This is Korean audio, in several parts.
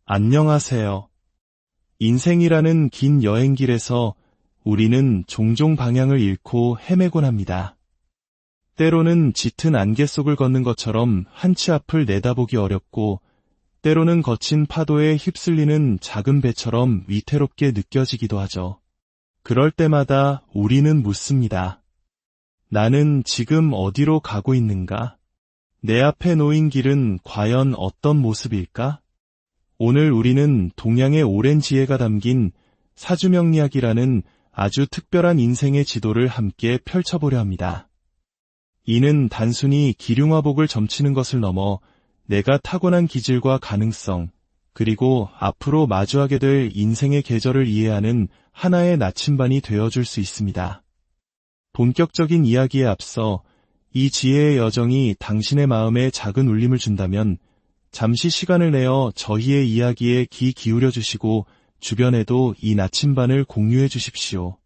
안녕하세요. 인생이라는 긴 여행길에서 우리는 종종 방향을 잃고 헤매곤 합니다. 때로는 짙은 안개 속을 걷는 것처럼 한치 앞을 내다보기 어렵고, 때로는 거친 파도에 휩쓸리는 작은 배처럼 위태롭게 느껴지기도 하죠. 그럴 때마다 우리는 묻습니다. 나는 지금 어디로 가고 있는가? 내 앞에 놓인 길은 과연 어떤 모습일까? 오늘 우리는 동양의 오랜 지혜가 담긴 사주명리학이라는 아주 특별한 인생의 지도를 함께 펼쳐보려 합니다. 이는 단순히 기륭화복을 점치는 것을 넘어 내가 타고난 기질과 가능성, 그리고 앞으로 마주하게 될 인생의 계절을 이해하는 하나의 나침반이 되어줄 수 있습니다. 본격적인 이야기에 앞서 이 지혜의 여정이 당신의 마음에 작은 울림을 준다면 잠시 시간을 내어 저희의 이야기에 귀 기울여 주시고 주변에도 이 나침반을 공유해 주십시오.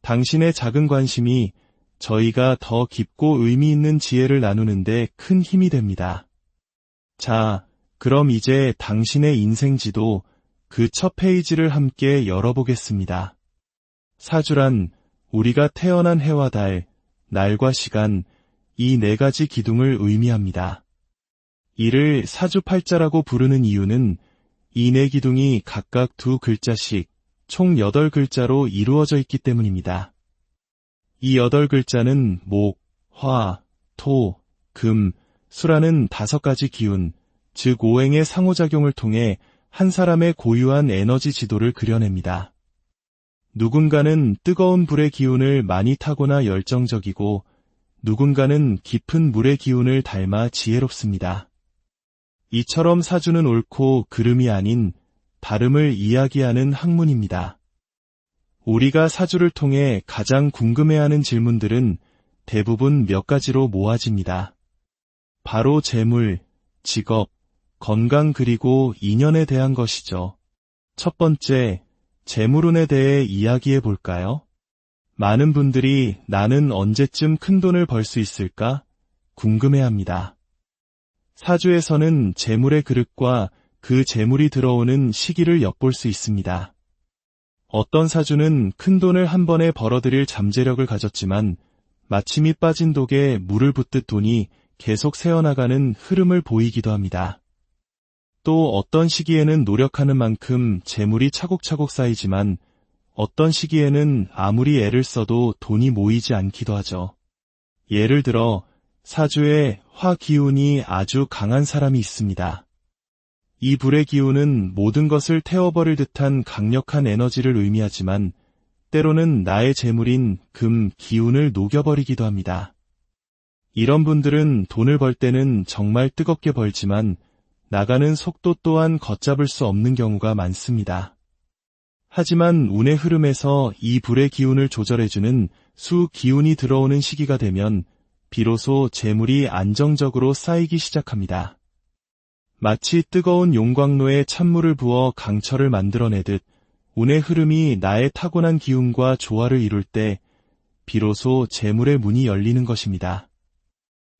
당신의 작은 관심이 저희가 더 깊고 의미 있는 지혜를 나누는데 큰 힘이 됩니다. 자, 그럼 이제 당신의 인생지도 그 첫 페이지를 함께 열어보겠습니다. 사주란 우리가 태어난 해와 달, 날과 시간, 이 네 가지 기둥을 의미합니다. 이를 사주팔자라고 부르는 이유는 이 네 기둥이 각각 두 글자씩 총 8글자로 이루어져 있기 때문입니다. 이 8글자는 목, 화, 토, 금, 수라는 5가지 기운, 즉 오행의 상호작용을 통해 한 사람의 고유한 에너지 지도를 그려냅니다. 누군가는 뜨거운 불의 기운을 많이 타거나 열정적이고, 누군가는 깊은 물의 기운을 닮아 지혜롭습니다. 이처럼 사주는 옳고 그름이 아닌 다름을 이야기하는 학문입니다. 우리가 사주를 통해 가장 궁금해하는 질문들은 대부분 몇 가지로 모아집니다. 바로 재물, 직업, 건강 그리고 인연에 대한 것이죠. 첫 번째, 재물운에 대해 이야기해 볼까요? 많은 분들이 나는 언제쯤 큰 돈을 벌 수 있을까? 궁금해합니다. 사주에서는 재물의 그릇과 그 재물이 들어오는 시기를 엿볼 수 있습니다. 어떤 사주는 큰 돈을 한 번에 벌어들일 잠재력을 가졌지만 마침이 빠진 독에 물을 붓듯 돈이 계속 새어나가는 흐름을 보이기도 합니다. 또 어떤 시기에는 노력하는 만큼 재물이 차곡차곡 쌓이지만 어떤 시기에는 아무리 애를 써도 돈이 모이지 않기도 하죠. 예를 들어 사주에 화 기운이 아주 강한 사람이 있습니다. 이 불의 기운은 모든 것을 태워버릴 듯한 강력한 에너지를 의미하지만 때로는 나의 재물인 금 기운을 녹여버리기도 합니다. 이런 분들은 돈을 벌 때는 정말 뜨겁게 벌지만 나가는 속도 또한 걷잡을 수 없는 경우가 많습니다. 하지만 운의 흐름에서 이 불의 기운을 조절해주는 수 기운이 들어오는 시기가 되면 비로소 재물이 안정적으로 쌓이기 시작합니다. 마치 뜨거운 용광로에 찬물을 부어 강철을 만들어내듯 운의 흐름이 나의 타고난 기운과 조화를 이룰 때 비로소 재물의 문이 열리는 것입니다.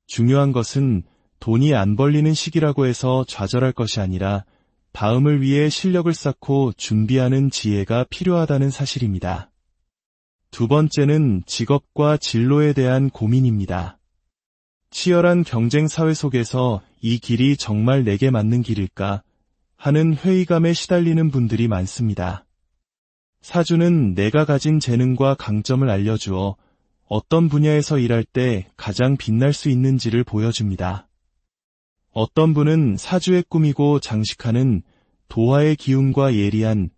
중요한 것은 돈이 안 벌리는 시기라고 해서 좌절할 것이 아니라 다음을 위해 실력을 쌓고 준비하는 지혜가 필요하다는 사실입니다. 두 번째는 직업과 진로에 대한 고민입니다. 치열한 경쟁 사회 속에서 이 길이 정말 내게 맞는 길일까 하는 회의감에 시달리는 분들이 많습니다. 사주는 내가 가진 재능과 강점을 알려주어 어떤 분야에서 일할 때 가장 빛날 수 있는지를 보여줍니다. 어떤 분은 사주에 꾸미고 장식하는 도화의 기운과 예리한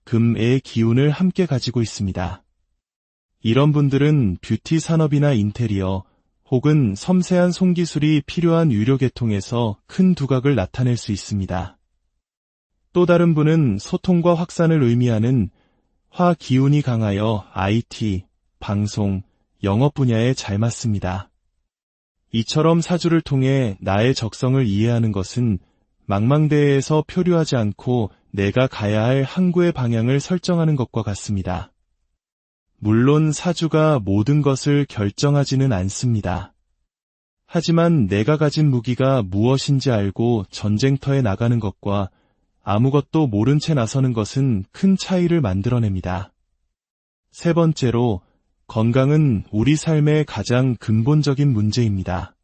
금의 기운을 함께 가지고 있습니다. 이런 분들은 뷰티 산업이나 인테리어 혹은 섬세한 손기술이 필요한 유료계통에서 큰 두각을 나타낼 수 있습니다. 또 다른 분은 소통과 확산을 의미하는 화 기운이 강하여 IT, 방송, 영업 분야에 잘 맞습니다. 이처럼 사주를 통해 나의 적성을 이해하는 것은 망망대해에서 표류하지 않고 내가 가야 할 항구의 방향을 설정하는 것과 같습니다. 물론 사주가 모든 것을 결정하지는 않습니다. 하지만 내가 가진 무기가 무엇인지 알고 전쟁터에 나가는 것과 아무것도 모른 채 나서는 것은 큰 차이를 만들어냅니다. 세 번째로, 건강은 우리 삶의 가장 근본적인 문제입니다.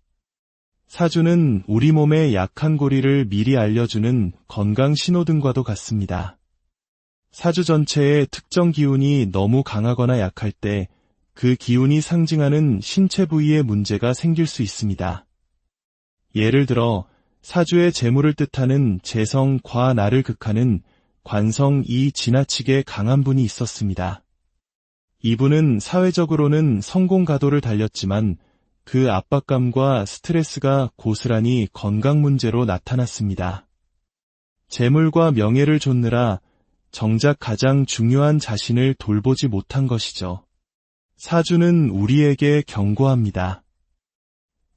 사주는 우리 몸의 약한 고리를 미리 알려주는 건강 신호등과도 같습니다. 사주 전체의 특정 기운이 너무 강하거나 약할 때 그 기운이 상징하는 신체 부위에 문제가 생길 수 있습니다. 예를 들어 사주의 재물을 뜻하는 재성 과나를 극하는 관성이 지나치게 강한 분이 있었습니다. 이분은 사회적으로는 성공 가도를 달렸지만 그 압박감과 스트레스가 고스란히 건강 문제로 나타났습니다. 재물과 명예를 좇느라 정작 가장 중요한 자신을 돌보지 못한 것이죠. 사주는 우리에게 경고합니다.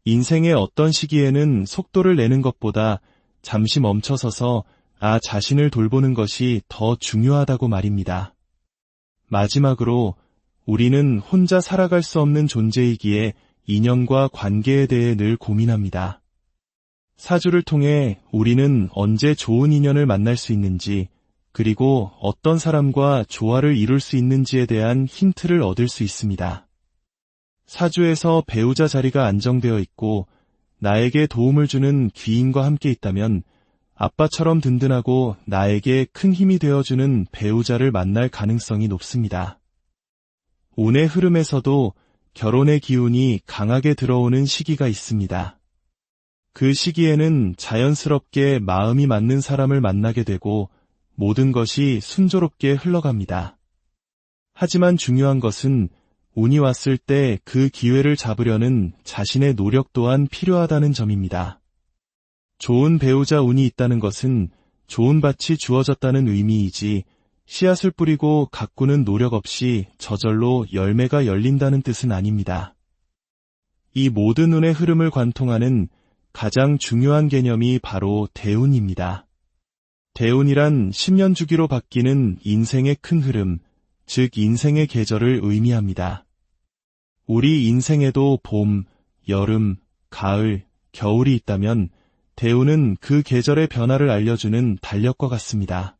인생의 어떤 시기에는 속도를 내는 것보다 잠시 멈춰서서 자신을 돌보는 것이 더 중요하다고 말입니다. 마지막으로 우리는 혼자 살아갈 수 없는 존재이기에 인연과 관계에 대해 늘 고민합니다. 사주를 통해 우리는 언제 좋은 인연을 만날 수 있는지, 그리고 어떤 사람과 조화를 이룰 수 있는지에 대한 힌트를 얻을 수 있습니다. 사주에서 배우자 자리가 안정되어 있고 나에게 도움을 주는 귀인과 함께 있다면 아빠처럼 든든하고 나에게 큰 힘이 되어주는 배우자를 만날 가능성이 높습니다. 운의 흐름에서도 결혼의 기운이 강하게 들어오는 시기가 있습니다. 그 시기에는 자연스럽게 마음이 맞는 사람을 만나게 되고 모든 것이 순조롭게 흘러갑니다. 하지만 중요한 것은 운이 왔을 때 그 기회를 잡으려는 자신의 노력 또한 필요하다는 점입니다. 좋은 배우자 운이 있다는 것은 좋은 밭이 주어졌다는 의미이지 씨앗을 뿌리고 가꾸는 노력 없이 저절로 열매가 열린다는 뜻은 아닙니다. 이 모든 운의 흐름을 관통하는 가장 중요한 개념이 바로 대운입니다. 대운이란 10년 주기로 바뀌는 인생의 큰 흐름, 즉 인생의 계절을 의미합니다. 우리 인생에도 봄, 여름, 가을, 겨울이 있다면 대운은 그 계절의 변화를 알려주는 달력과 같습니다.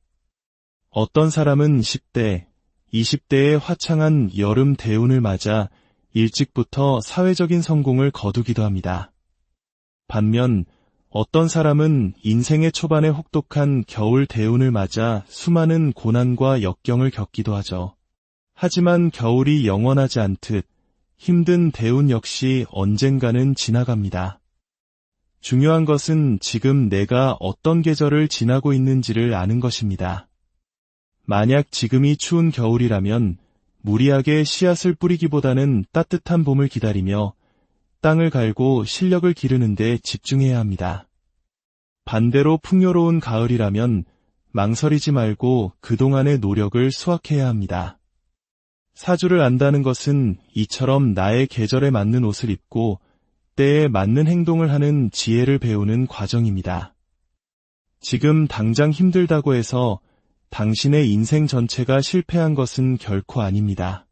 어떤 사람은 10대, 20대의 화창한 여름 대운을 맞아 일찍부터 사회적인 성공을 거두기도 합니다. 반면 어떤 사람은 인생의 초반에 혹독한 겨울 대운을 맞아 수많은 고난과 역경을 겪기도 하죠. 하지만 겨울이 영원하지 않듯 힘든 대운 역시 언젠가는 지나갑니다. 중요한 것은 지금 내가 어떤 계절을 지나고 있는지를 아는 것입니다. 만약 지금이 추운 겨울이라면 무리하게 씨앗을 뿌리기보다는 따뜻한 봄을 기다리며 땅을 갈고 실력을 기르는 데 집중해야 합니다. 반대로 풍요로운 가을이라면 망설이지 말고 그동안의 노력을 수확해야 합니다. 사주를 안다는 것은 이처럼 나의 계절에 맞는 옷을 입고 때에 맞는 행동을 하는 지혜를 배우는 과정입니다. 지금 당장 힘들다고 해서 당신의 인생 전체가 실패한 것은 결코 아닙니다.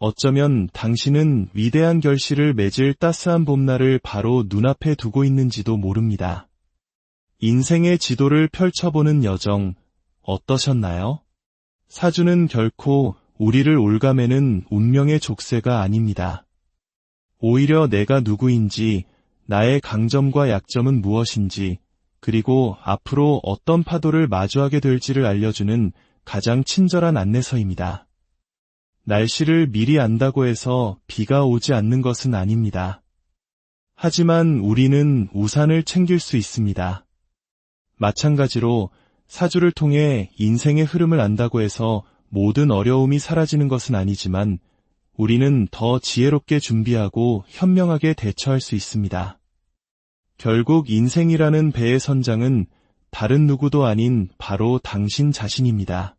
어쩌면 당신은 위대한 결실을 맺을 따스한 봄날을 바로 눈앞에 두고 있는지도 모릅니다. 인생의 지도를 펼쳐보는 여정 어떠셨나요? 사주는 결코 우리를 올가매는 운명의 족쇄가 아닙니다. 오히려 내가 누구인지, 나의 강점과 약점은 무엇인지, 그리고 앞으로 어떤 파도를 마주하게 될지를 알려주는 가장 친절한 안내서입니다. 날씨를 미리 안다고 해서 비가 오지 않는 것은 아닙니다. 하지만 우리는 우산을 챙길 수 있습니다. 마찬가지로 사주를 통해 인생의 흐름을 안다고 해서 모든 어려움이 사라지는 것은 아니지만 우리는 더 지혜롭게 준비하고 현명하게 대처할 수 있습니다. 결국 인생이라는 배의 선장은 다른 누구도 아닌 바로 당신 자신입니다.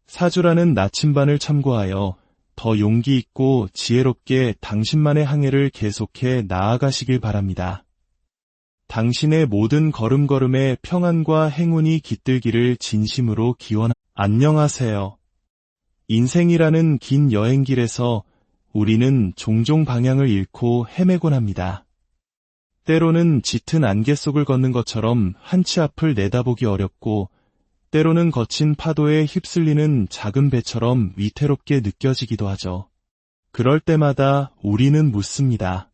사주라는 나침반을 참고하여 더 용기 있고 지혜롭게 당신만의 항해를 계속해 나아가시길 바랍니다. 당신의 모든 걸음걸음에 평안과 행운이 깃들기를 진심으로 기원합니다. 안녕하세요. 인생이라는 긴 여행길에서 우리는 종종 방향을 잃고 헤매곤 합니다. 때로는 짙은 안개 속을 걷는 것처럼 한치 앞을 내다보기 어렵고, 때로는 거친 파도에 휩쓸리는 작은 배처럼 위태롭게 느껴지기도 하죠. 그럴 때마다 우리는 묻습니다.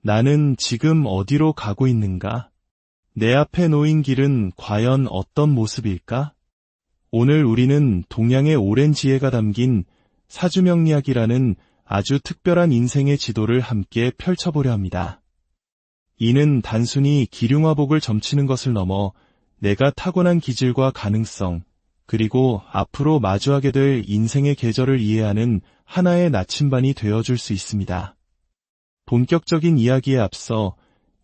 나는 지금 어디로 가고 있는가? 내 앞에 놓인 길은 과연 어떤 모습일까? 오늘 우리는 동양의 오랜 지혜가 담긴 사주명리학이라는 아주 특별한 인생의 지도를 함께 펼쳐보려 합니다. 이는 단순히 기륭화복을 점치는 것을 넘어 내가 타고난 기질과 가능성, 그리고 앞으로 마주하게 될 인생의 계절을 이해하는 하나의 나침반이 되어줄 수 있습니다. 본격적인 이야기에 앞서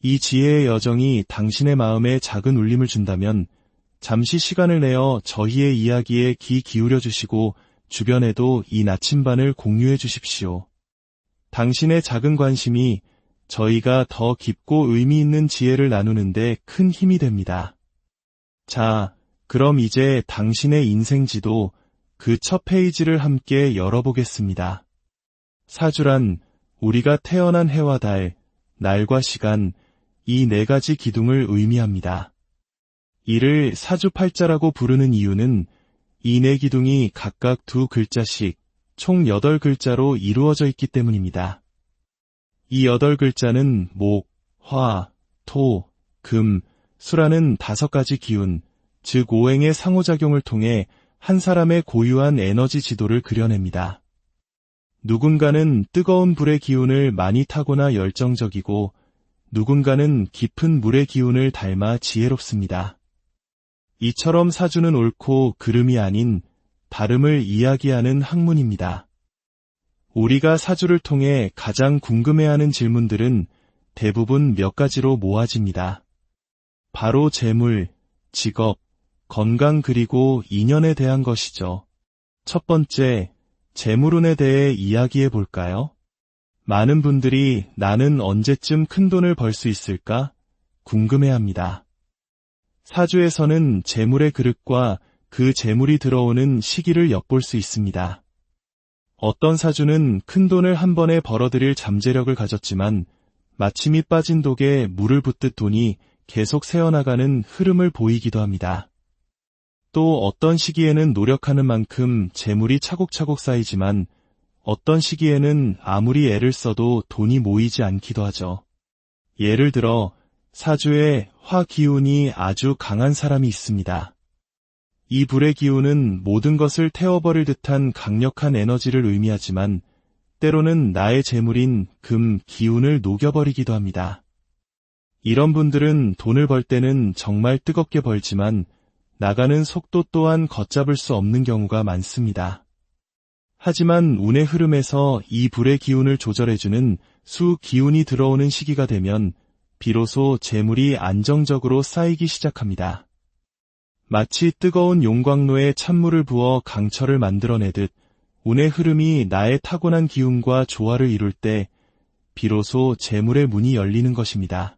이 지혜의 여정이 당신의 마음에 작은 울림을 준다면 잠시 시간을 내어 저희의 이야기에 귀 기울여 주시고 주변에도 이 나침반을 공유해 주십시오. 당신의 작은 관심이 저희가 더 깊고 의미 있는 지혜를 나누는데 큰 힘이 됩니다. 자, 그럼 이제 당신의 인생지도 그 첫 페이지를 함께 열어보겠습니다. 사주란 우리가 태어난 해와 달, 날과 시간, 이 네 가지 기둥을 의미합니다. 이를 사주팔자라고 부르는 이유는 이 네 기둥이 각각 두 글자씩 총 8글자로 이루어져 있기 때문입니다. 이 8글자는 목, 화, 토, 금, 수라는 5가지 기운, 즉 오행의 상호작용을 통해 한 사람의 고유한 에너지 지도를 그려냅니다. 누군가는 뜨거운 불의 기운을 많이 타거나 열정적이고 누군가는 깊은 물의 기운을 닮아 지혜롭습니다. 이처럼 사주는 옳고 그름이 아닌 다름을 이야기하는 학문입니다. 우리가 사주를 통해 가장 궁금해하는 질문들은 대부분 몇 가지로 모아집니다. 바로 재물, 직업, 건강 그리고 인연에 대한 것이죠. 첫 번째, 재물운에 대해 이야기해 볼까요? 많은 분들이 나는 언제쯤 큰 돈을 벌 수 있을까? 궁금해합니다. 사주에서는 재물의 그릇과 그 재물이 들어오는 시기를 엿볼 수 있습니다. 어떤 사주는 큰 돈을 한 번에 벌어들일 잠재력을 가졌지만 마침이 빠진 독에 물을 붓듯 돈이 계속 새어나가는 흐름을 보이기도 합니다. 또 어떤 시기에는 노력하는 만큼 재물이 차곡차곡 쌓이지만 어떤 시기에는 아무리 애를 써도 돈이 모이지 않기도 하죠. 예를 들어 사주에 화 기운이 아주 강한 사람이 있습니다. 이 불의 기운은 모든 것을 태워버릴 듯한 강력한 에너지를 의미하지만 때로는 나의 재물인 금 기운을 녹여버리기도 합니다. 이런 분들은 돈을 벌 때는 정말 뜨겁게 벌지만 나가는 속도 또한 걷잡을 수 없는 경우가 많습니다. 하지만 운의 흐름에서 이 불의 기운을 조절해주는 수 기운이 들어오는 시기가 되면 비로소 재물이 안정적으로 쌓이기 시작합니다. 마치 뜨거운 용광로에 찬물을 부어 강철을 만들어내듯 운의 흐름이 나의 타고난 기운과 조화를 이룰 때 비로소 재물의 문이 열리는 것입니다.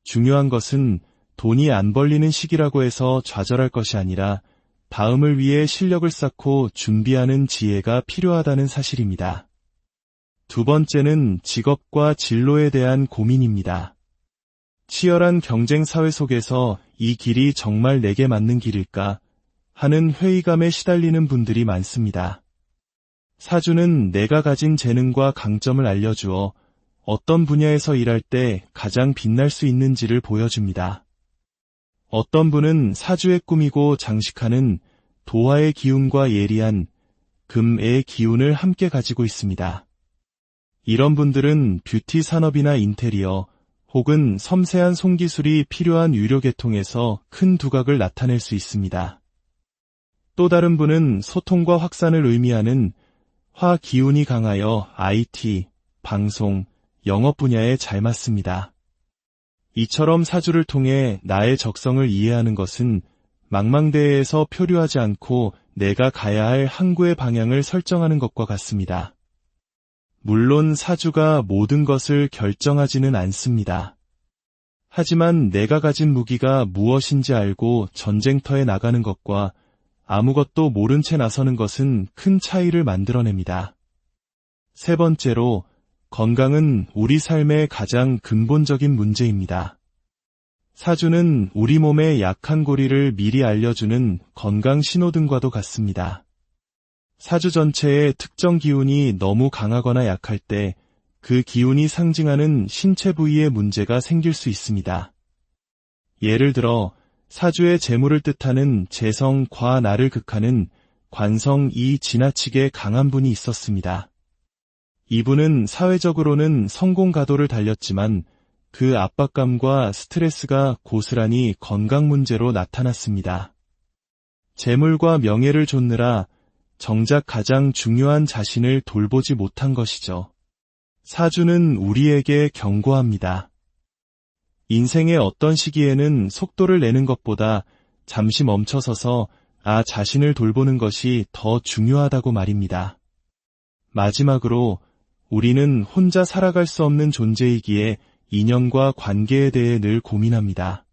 중요한 것은 돈이 안 벌리는 시기라고 해서 좌절할 것이 아니라 다음을 위해 실력을 쌓고 준비하는 지혜가 필요하다는 사실입니다. 두 번째는 직업과 진로에 대한 고민입니다. 치열한 경쟁 사회 속에서 이 길이 정말 내게 맞는 길일까 하는 회의감에 시달리는 분들이 많습니다. 사주는 내가 가진 재능과 강점을 알려주어 어떤 분야에서 일할 때 가장 빛날 수 있는지를 보여줍니다. 어떤 분은 사주에 꾸미고 장식하는 도화의 기운과 예리한 금의 기운을 함께 가지고 있습니다. 이런 분들은 뷰티 산업이나 인테리어 혹은 섬세한 손기술이 필요한 유료계통에서 큰 두각을 나타낼 수 있습니다. 또 다른 분은 소통과 확산을 의미하는 화 기운이 강하여 IT, 방송, 영업 분야에 잘 맞습니다. 이처럼 사주를 통해 나의 적성을 이해하는 것은 망망대해에서 표류하지 않고 내가 가야 할 항구의 방향을 설정하는 것과 같습니다. 물론 사주가 모든 것을 결정하지는 않습니다. 하지만 내가 가진 무기가 무엇인지 알고 전쟁터에 나가는 것과 아무것도 모른 채 나서는 것은 큰 차이를 만들어냅니다. 세 번째로, 건강은 우리 삶의 가장 근본적인 문제입니다. 사주는 우리 몸의 약한 고리를 미리 알려주는 건강 신호등과도 같습니다. 사주 전체의 특정 기운이 너무 강하거나 약할 때 그 기운이 상징하는 신체 부위에 문제가 생길 수 있습니다. 예를 들어 사주의 재물을 뜻하는 재성, 과, 나를 극하는 관성이 지나치게 강한 분이 있었습니다. 이분은 사회적으로는 성공 가도를 달렸지만 그 압박감과 스트레스가 고스란히 건강 문제로 나타났습니다. 재물과 명예를 좇느라 정작 가장 중요한 자신을 돌보지 못한 것이죠. 사주는 우리에게 경고합니다. 인생의 어떤 시기에는 속도를 내는 것보다 잠시 멈춰서서 자신을 돌보는 것이 더 중요하다고 말입니다. 마지막으로 우리는 혼자 살아갈 수 없는 존재이기에 인연과 관계에 대해 늘 고민합니다.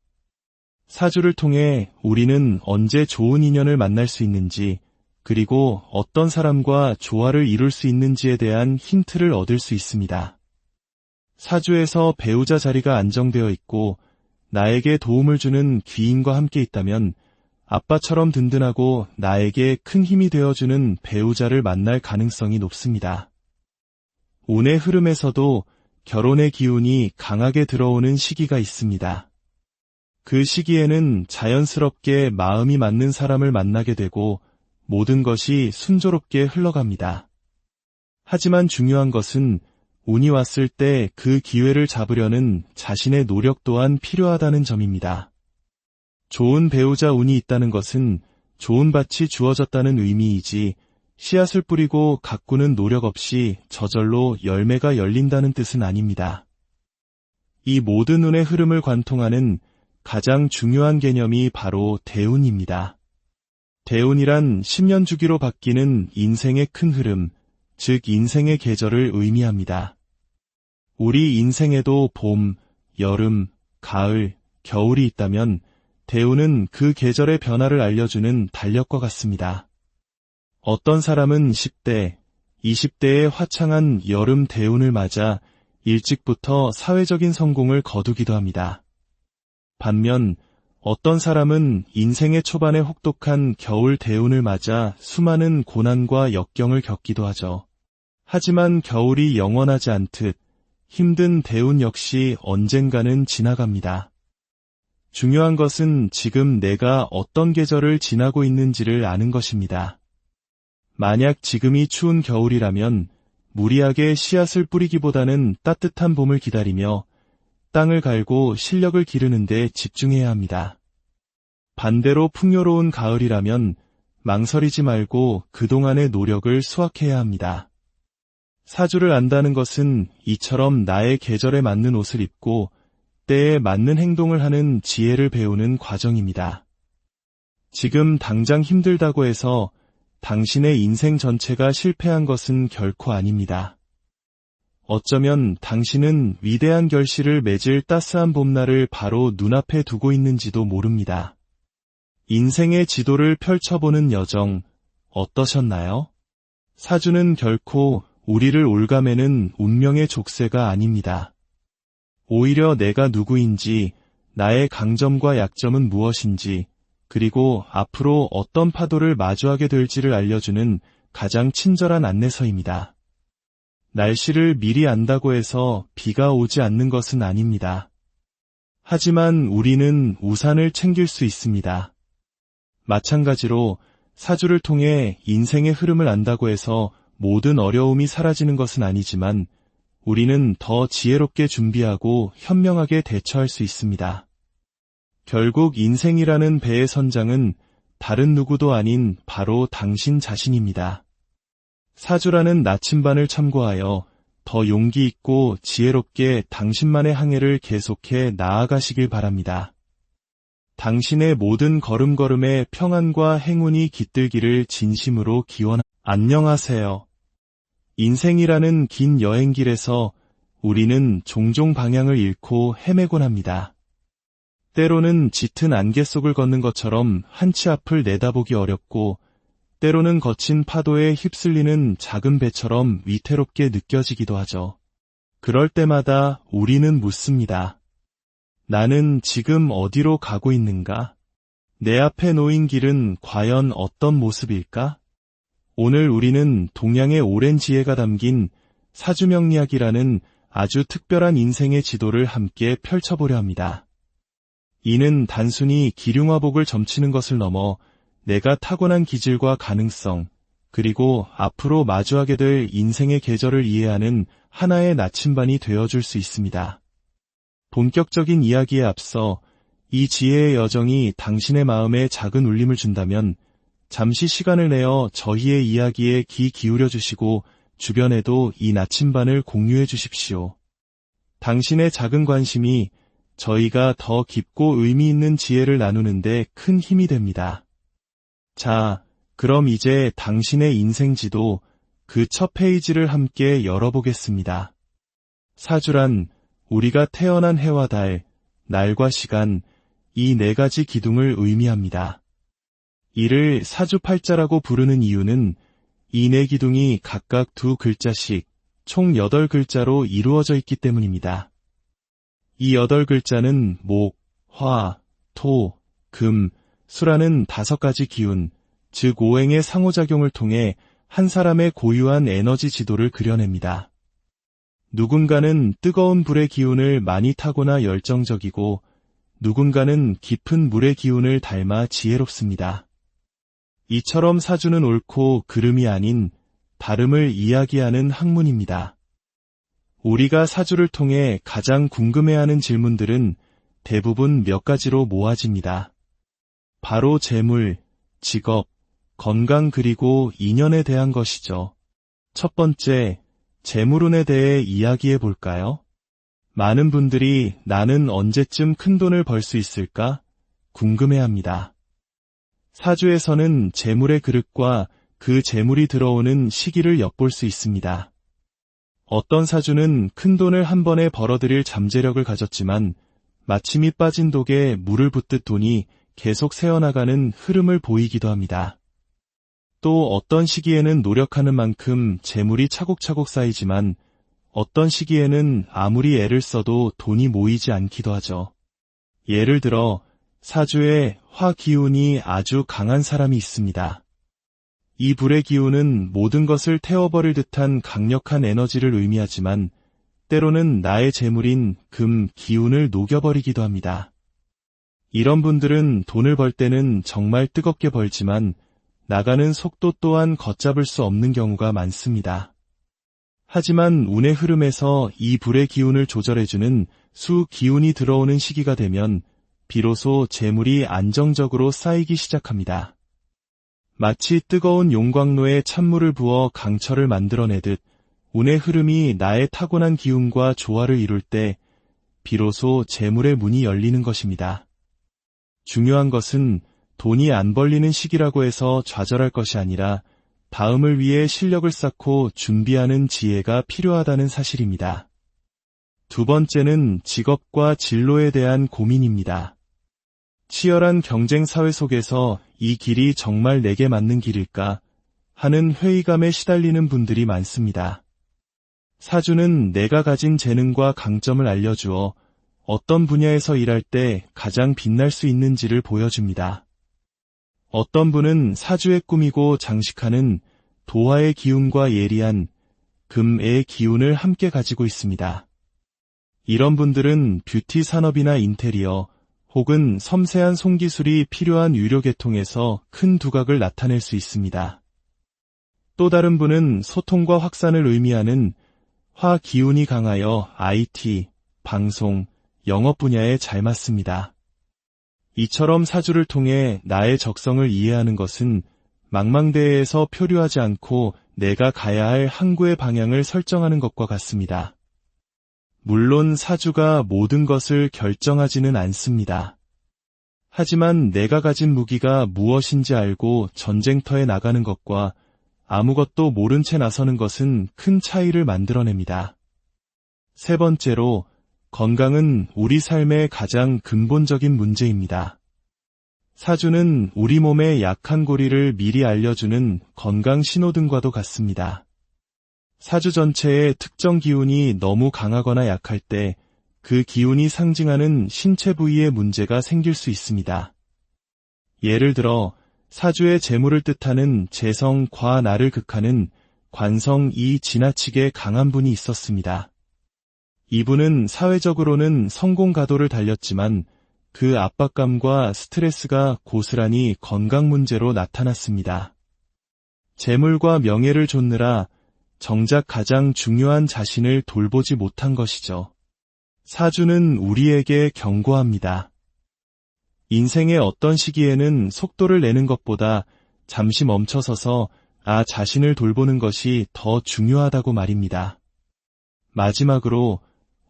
사주를 통해 우리는 언제 좋은 인연을 만날 수 있는지, 그리고 어떤 사람과 조화를 이룰 수 있는지에 대한 힌트를 얻을 수 있습니다. 사주에서 배우자 자리가 안정되어 있고 나에게 도움을 주는 귀인과 함께 있다면 아빠처럼 든든하고 나에게 큰 힘이 되어주는 배우자를 만날 가능성이 높습니다. 운의 흐름에서도 결혼의 기운이 강하게 들어오는 시기가 있습니다. 그 시기에는 자연스럽게 마음이 맞는 사람을 만나게 되고 모든 것이 순조롭게 흘러갑니다. 하지만 중요한 것은 운이 왔을 때 그 기회를 잡으려는 자신의 노력 또한 필요하다는 점입니다. 좋은 배우자 운이 있다는 것은 좋은 밭이 주어졌다는 의미이지 씨앗을 뿌리고 가꾸는 노력 없이 저절로 열매가 열린다는 뜻은 아닙니다. 이 모든 운의 흐름을 관통하는 가장 중요한 개념이 바로 대운입니다. 대운이란 10년 주기로 바뀌는 인생의 큰 흐름, 즉 인생의 계절을 의미합니다. 우리 인생에도 봄, 여름, 가을, 겨울이 있다면 대운은 그 계절의 변화를 알려주는 달력과 같습니다. 어떤 사람은 10대, 20대의 화창한 여름 대운을 맞아 일찍부터 사회적인 성공을 거두기도 합니다. 반면 어떤 사람은 인생의 초반에 혹독한 겨울 대운을 맞아 수많은 고난과 역경을 겪기도 하죠. 하지만 겨울이 영원하지 않듯 힘든 대운 역시 언젠가는 지나갑니다. 중요한 것은 지금 내가 어떤 계절을 지나고 있는지를 아는 것입니다. 만약 지금이 추운 겨울이라면 무리하게 씨앗을 뿌리기보다는 따뜻한 봄을 기다리며 땅을 갈고 실력을 기르는 데 집중해야 합니다. 반대로 풍요로운 가을이라면 망설이지 말고 그동안의 노력을 수확해야 합니다. 사주를 안다는 것은 이처럼 나의 계절에 맞는 옷을 입고 때에 맞는 행동을 하는 지혜를 배우는 과정입니다. 지금 당장 힘들다고 해서 당신의 인생 전체가 실패한 것은 결코 아닙니다. 어쩌면 당신은 위대한 결실을 맺을 따스한 봄날을 바로 눈앞에 두고 있는지도 모릅니다. 인생의 지도를 펼쳐보는 여정 어떠셨나요? 사주는 결코 우리를 올가매는 운명의 족쇄가 아닙니다. 오히려 내가 누구인지, 나의 강점과 약점은 무엇인지, 그리고 앞으로 어떤 파도를 마주하게 될지를 알려주는 가장 친절한 안내서입니다. 날씨를 미리 안다고 해서 비가 오지 않는 것은 아닙니다. 하지만 우리는 우산을 챙길 수 있습니다. 마찬가지로 사주를 통해 인생의 흐름을 안다고 해서 모든 어려움이 사라지는 것은 아니지만 우리는 더 지혜롭게 준비하고 현명하게 대처할 수 있습니다. 결국 인생이라는 배의 선장은 다른 누구도 아닌 바로 당신 자신입니다. 사주라는 나침반을 참고하여 더 용기 있고 지혜롭게 당신만의 항해를 계속해 나아가시길 바랍니다. 당신의 모든 걸음걸음에 평안과 행운이 깃들기를 진심으로 기원합니다. 안녕하세요. 인생이라는 긴 여행길에서 우리는 종종 방향을 잃고 헤매곤 합니다. 때로는 짙은 안개 속을 걷는 것처럼 한치 앞을 내다보기 어렵고 때로는 거친 파도에 휩쓸리는 작은 배처럼 위태롭게 느껴지기도 하죠. 그럴 때마다 우리는 묻습니다. 나는 지금 어디로 가고 있는가? 내 앞에 놓인 길은 과연 어떤 모습일까? 오늘 우리는 동양의 오랜 지혜가 담긴 사주명리학이라는 아주 특별한 인생의 지도를 함께 펼쳐보려 합니다. 이는 단순히 기륭화복을 점치는 것을 넘어 내가 타고난 기질과 가능성, 그리고 앞으로 마주하게 될 인생의 계절을 이해하는 하나의 나침반이 되어줄 수 있습니다. 본격적인 이야기에 앞서 이 지혜의 여정이 당신의 마음에 작은 울림을 준다면 잠시 시간을 내어 저희의 이야기에 귀 기울여 주시고 주변에도 이 나침반을 공유해 주십시오. 당신의 작은 관심이 저희가 더 깊고 의미 있는 지혜를 나누는데 큰 힘이 됩니다. 자, 그럼 이제 당신의 인생지도 그 첫 페이지를 함께 열어보겠습니다. 사주란 우리가 태어난 해와 달, 날과 시간, 이 네 가지 기둥을 의미합니다. 이를 사주팔자라고 부르는 이유는 이 네 기둥이 각각 두 글자씩 총 8글자로 이루어져 있기 때문입니다. 이 8글자는 목, 화, 토, 금, 수라는 5가지 기운, 즉 오행의 상호작용을 통해 한 사람의 고유한 에너지 지도를 그려냅니다. 누군가는 뜨거운 불의 기운을 많이 타거나 열정적이고 누군가는 깊은 물의 기운을 닮아 지혜롭습니다. 이처럼 사주는 옳고 그름이 아닌 다름을 이야기하는 학문입니다. 우리가 사주를 통해 가장 궁금해하는 질문들은 대부분 몇 가지로 모아집니다. 바로 재물, 직업, 건강 그리고 인연에 대한 것이죠. 첫 번째, 재물운에 대해 이야기해 볼까요? 많은 분들이 나는 언제쯤 큰 돈을 벌 수 있을까? 궁금해합니다. 사주에서는 재물의 그릇과 그 재물이 들어오는 시기를 엿볼 수 있습니다. 어떤 사주는 큰 돈을 한 번에 벌어들일 잠재력을 가졌지만 마침이 빠진 독에 물을 붓듯 돈이 계속 새어나가는 흐름을 보이기도 합니다. 또 어떤 시기에는 노력하는 만큼 재물이 차곡차곡 쌓이지만 어떤 시기에는 아무리 애를 써도 돈이 모이지 않기도 하죠. 예를 들어 사주에 화 기운이 아주 강한 사람이 있습니다. 이 불의 기운은 모든 것을 태워버릴 듯한 강력한 에너지를 의미하지만 때로는 나의 재물인 금 기운을 녹여버리기도 합니다. 이런 분들은 돈을 벌 때는 정말 뜨겁게 벌지만 나가는 속도 또한 걷잡을 수 없는 경우가 많습니다. 하지만 운의 흐름에서 이 불의 기운을 조절해주는 수 기운이 들어오는 시기가 되면 비로소 재물이 안정적으로 쌓이기 시작합니다. 마치 뜨거운 용광로에 찬물을 부어 강철을 만들어내듯 운의 흐름이 나의 타고난 기운과 조화를 이룰 때 비로소 재물의 문이 열리는 것입니다. 중요한 것은 돈이 안 벌리는 시기라고 해서 좌절할 것이 아니라 다음을 위해 실력을 쌓고 준비하는 지혜가 필요하다는 사실입니다. 두 번째는 직업과 진로에 대한 고민입니다. 치열한 경쟁 사회 속에서 이 길이 정말 내게 맞는 길일까 하는 회의감에 시달리는 분들이 많습니다. 사주는 내가 가진 재능과 강점을 알려주어 어떤 분야에서 일할 때 가장 빛날 수 있는지를 보여줍니다. 어떤 분은 사주에 꾸미고 장식하는 도화의 기운과 예리한 금의 기운을 함께 가지고 있습니다. 이런 분들은 뷰티 산업이나 인테리어 혹은 섬세한 손기술이 필요한 유료계통에서 큰 두각을 나타낼 수 있습니다. 또 다른 분은 소통과 확산을 의미하는 화 기운이 강하여 IT, 방송, 영업 분야에 잘 맞습니다. 이처럼 사주를 통해 나의 적성을 이해하는 것은 망망대해에서 표류하지 않고 내가 가야 할 항구의 방향을 설정하는 것과 같습니다. 물론 사주가 모든 것을 결정하지는 않습니다. 하지만 내가 가진 무기가 무엇인지 알고 전쟁터에 나가는 것과 아무것도 모른 채 나서는 것은 큰 차이를 만들어냅니다. 세 번째로, 건강은 우리 삶의 가장 근본적인 문제입니다. 사주는 우리 몸의 약한 고리를 미리 알려주는 건강 신호등과도 같습니다. 사주 전체의 특정 기운이 너무 강하거나 약할 때 그 기운이 상징하는 신체 부위에 문제가 생길 수 있습니다. 예를 들어 사주의 재물을 뜻하는 재성 과나를 극하는 관성이 지나치게 강한 분이 있었습니다. 이분은 사회적으로는 성공 가도를 달렸지만 그 압박감과 스트레스가 고스란히 건강 문제로 나타났습니다. 재물과 명예를 좇느라 정작 가장 중요한 자신을 돌보지 못한 것이죠. 사주는 우리에게 경고합니다. 인생의 어떤 시기에는 속도를 내는 것보다 잠시 멈춰서서 자신을 돌보는 것이 더 중요하다고 말입니다. 마지막으로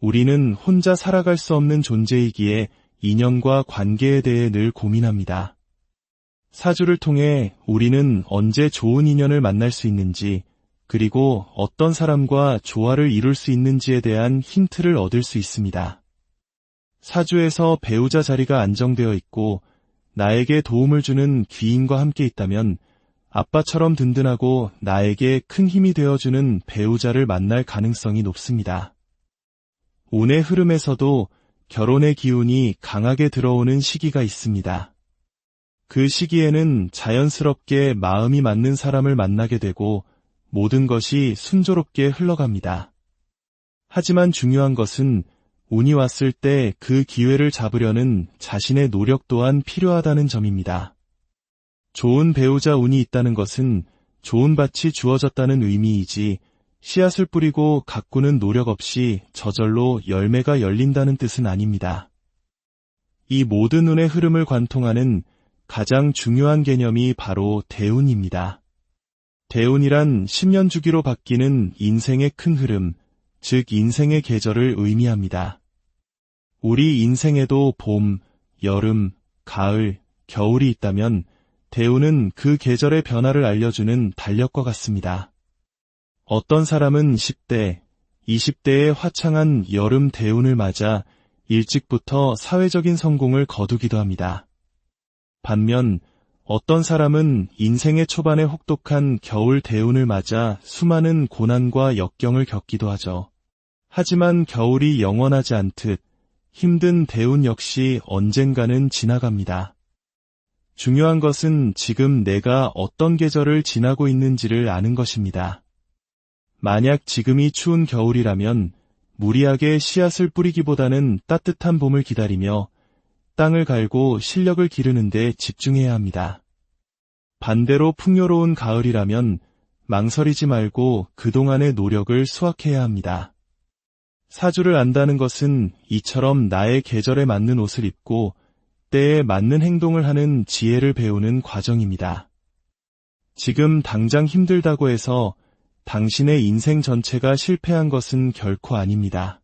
우리는 혼자 살아갈 수 없는 존재이기에 인연과 관계에 대해 늘 고민합니다. 사주를 통해 우리는 언제 좋은 인연을 만날 수 있는지, 그리고 어떤 사람과 조화를 이룰 수 있는지에 대한 힌트를 얻을 수 있습니다. 사주에서 배우자 자리가 안정되어 있고 나에게 도움을 주는 귀인과 함께 있다면 아빠처럼 든든하고 나에게 큰 힘이 되어주는 배우자를 만날 가능성이 높습니다. 운의 흐름에서도 결혼의 기운이 강하게 들어오는 시기가 있습니다. 그 시기에는 자연스럽게 마음이 맞는 사람을 만나게 되고 모든 것이 순조롭게 흘러갑니다. 하지만 중요한 것은 운이 왔을 때 그 기회를 잡으려는 자신의 노력 또한 필요하다는 점입니다. 좋은 배우자 운이 있다는 것은 좋은 밭이 주어졌다는 의미이지 씨앗을 뿌리고 가꾸는 노력 없이 저절로 열매가 열린다는 뜻은 아닙니다. 이 모든 운의 흐름을 관통하는 가장 중요한 개념이 바로 대운입니다. 대운이란 10년 주기로 바뀌는 인생의 큰 흐름, 즉 인생의 계절을 의미합니다. 우리 인생에도 봄, 여름, 가을, 겨울이 있다면 대운은 그 계절의 변화를 알려주는 달력과 같습니다. 어떤 사람은 10대, 20대의 화창한 여름 대운을 맞아 일찍부터 사회적인 성공을 거두기도 합니다. 반면 어떤 사람은 인생의 초반에 혹독한 겨울 대운을 맞아 수많은 고난과 역경을 겪기도 하죠. 하지만 겨울이 영원하지 않듯 힘든 대운 역시 언젠가는 지나갑니다. 중요한 것은 지금 내가 어떤 계절을 지나고 있는지를 아는 것입니다. 만약 지금이 추운 겨울이라면 무리하게 씨앗을 뿌리기보다는 따뜻한 봄을 기다리며 땅을 갈고 실력을 기르는 데 집중해야 합니다. 반대로 풍요로운 가을이라면 망설이지 말고 그동안의 노력을 수확해야 합니다. 사주를 안다는 것은 이처럼 나의 계절에 맞는 옷을 입고 때에 맞는 행동을 하는 지혜를 배우는 과정입니다. 지금 당장 힘들다고 해서 당신의 인생 전체가 실패한 것은 결코 아닙니다.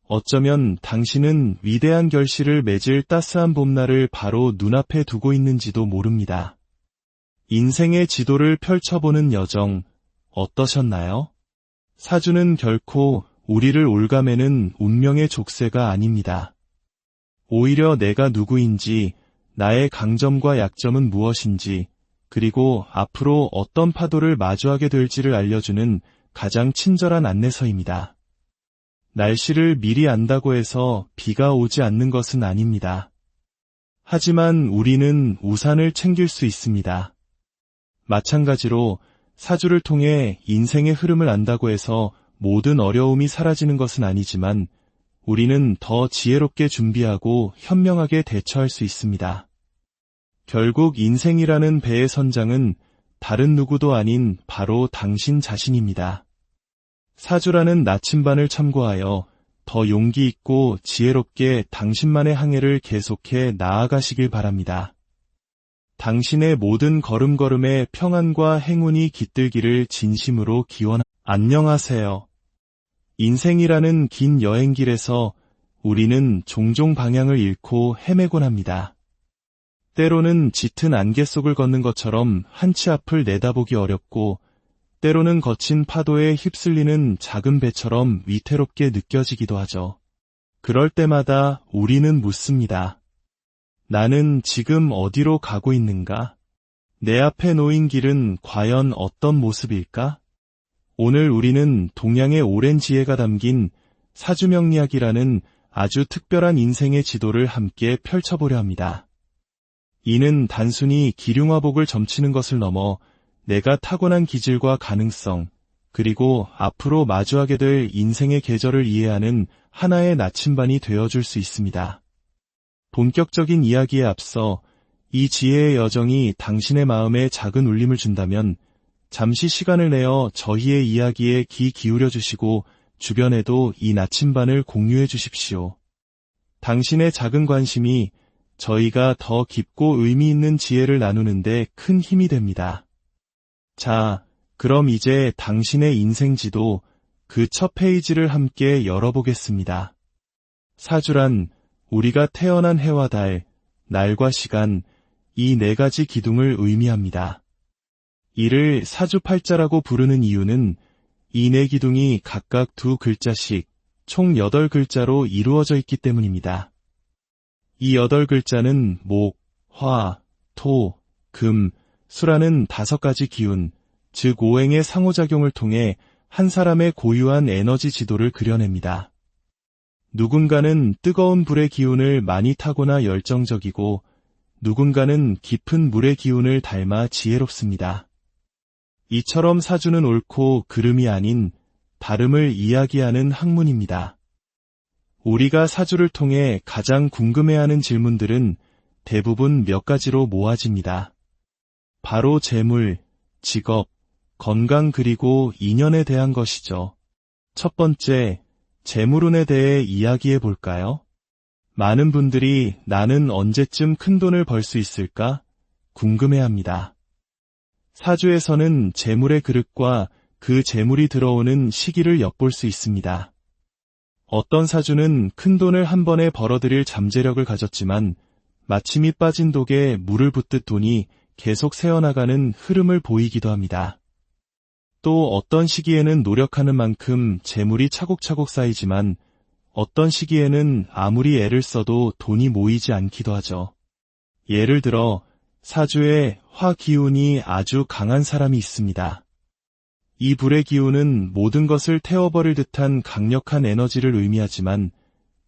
어쩌면 당신은 위대한 결실을 맺을 따스한 봄날을 바로 눈앞에 두고 있는지도 모릅니다. 인생의 지도를 펼쳐보는 여정 어떠셨나요? 사주는 결코 우리를 올가매는 운명의 족쇄가 아닙니다. 오히려 내가 누구인지, 나의 강점과 약점은 무엇인지, 그리고 앞으로 어떤 파도를 마주하게 될지를 알려주는 가장 친절한 안내서입니다. 날씨를 미리 안다고 해서 비가 오지 않는 것은 아닙니다. 하지만 우리는 우산을 챙길 수 있습니다. 마찬가지로 사주를 통해 인생의 흐름을 안다고 해서 모든 어려움이 사라지는 것은 아니지만 우리는 더 지혜롭게 준비하고 현명하게 대처할 수 있습니다. 결국 인생이라는 배의 선장은 다른 누구도 아닌 바로 당신 자신입니다. 사주라는 나침반을 참고하여 더 용기 있고 지혜롭게 당신만의 항해를 계속해 나아가시길 바랍니다. 당신의 모든 걸음걸음에 평안과 행운이 깃들기를 진심으로 기원합니다. 안녕하세요. 인생이라는 긴 여행길에서 우리는 종종 방향을 잃고 헤매곤 합니다. 때로는 짙은 안개 속을 걷는 것처럼 한치 앞을 내다보기 어렵고 때로는 거친 파도에 휩쓸리는 작은 배처럼 위태롭게 느껴지기도 하죠. 그럴 때마다 우리는 묻습니다. 나는 지금 어디로 가고 있는가? 내 앞에 놓인 길은 과연 어떤 모습일까? 오늘 우리는 동양의 오랜 지혜가 담긴 사주명리학이라는 아주 특별한 인생의 지도를 함께 펼쳐보려 합니다. 이는 단순히 기륭화복을 점치는 것을 넘어 내가 타고난 기질과 가능성, 그리고 앞으로 마주하게 될 인생의 계절을 이해하는 하나의 나침반이 되어줄 수 있습니다. 본격적인 이야기에 앞서 이 지혜의 여정이 당신의 마음에 작은 울림을 준다면 잠시 시간을 내어 저희의 이야기에 귀 기울여 주시고 주변에도 이 나침반을 공유해 주십시오. 당신의 작은 관심이 저희가 더 깊고 의미 있는 지혜를 나누는데 큰 힘이 됩니다. 자, 그럼 이제 당신의 인생지도 그 첫 페이지를 함께 열어보겠습니다. 사주란 우리가 태어난 해와 달, 날과 시간, 이 네 가지 기둥을 의미합니다. 이를 사주팔자라고 부르는 이유는 이 네 기둥이 각각 두 글자씩 총 8글자로 이루어져 있기 때문입니다. 이 8글자는 목, 화, 토, 금, 수라는 5가지 기운, 즉 오행의 상호작용을 통해 한 사람의 고유한 에너지 지도를 그려냅니다. 누군가는 뜨거운 불의 기운을 많이 타고나 열정적이고 누군가는 깊은 물의 기운을 닮아 지혜롭습니다. 이처럼 사주는 옳고 그름이 아닌 다름을 이야기하는 학문입니다. 우리가 사주를 통해 가장 궁금해하는 질문들은 대부분 몇 가지로 모아집니다. 바로 재물, 직업, 건강 그리고 인연에 대한 것이죠. 첫 번째, 재물운에 대해 이야기해 볼까요? 많은 분들이 나는 언제쯤 큰 돈을 벌 수 있을까? 궁금해합니다. 사주에서는 재물의 그릇과 그 재물이 들어오는 시기를 엿볼 수 있습니다. 어떤 사주는 큰 돈을 한 번에 벌어들일 잠재력을 가졌지만 마침이 빠진 독에 물을 붓듯 돈이 계속 새어나가는 흐름을 보이기도 합니다. 또 어떤 시기에는 노력하는 만큼 재물이 차곡차곡 쌓이지만 어떤 시기에는 아무리 애를 써도 돈이 모이지 않기도 하죠. 예를 들어 사주에 화 기운이 아주 강한 사람이 있습니다. 이 불의 기운은 모든 것을 태워버릴 듯한 강력한 에너지를 의미하지만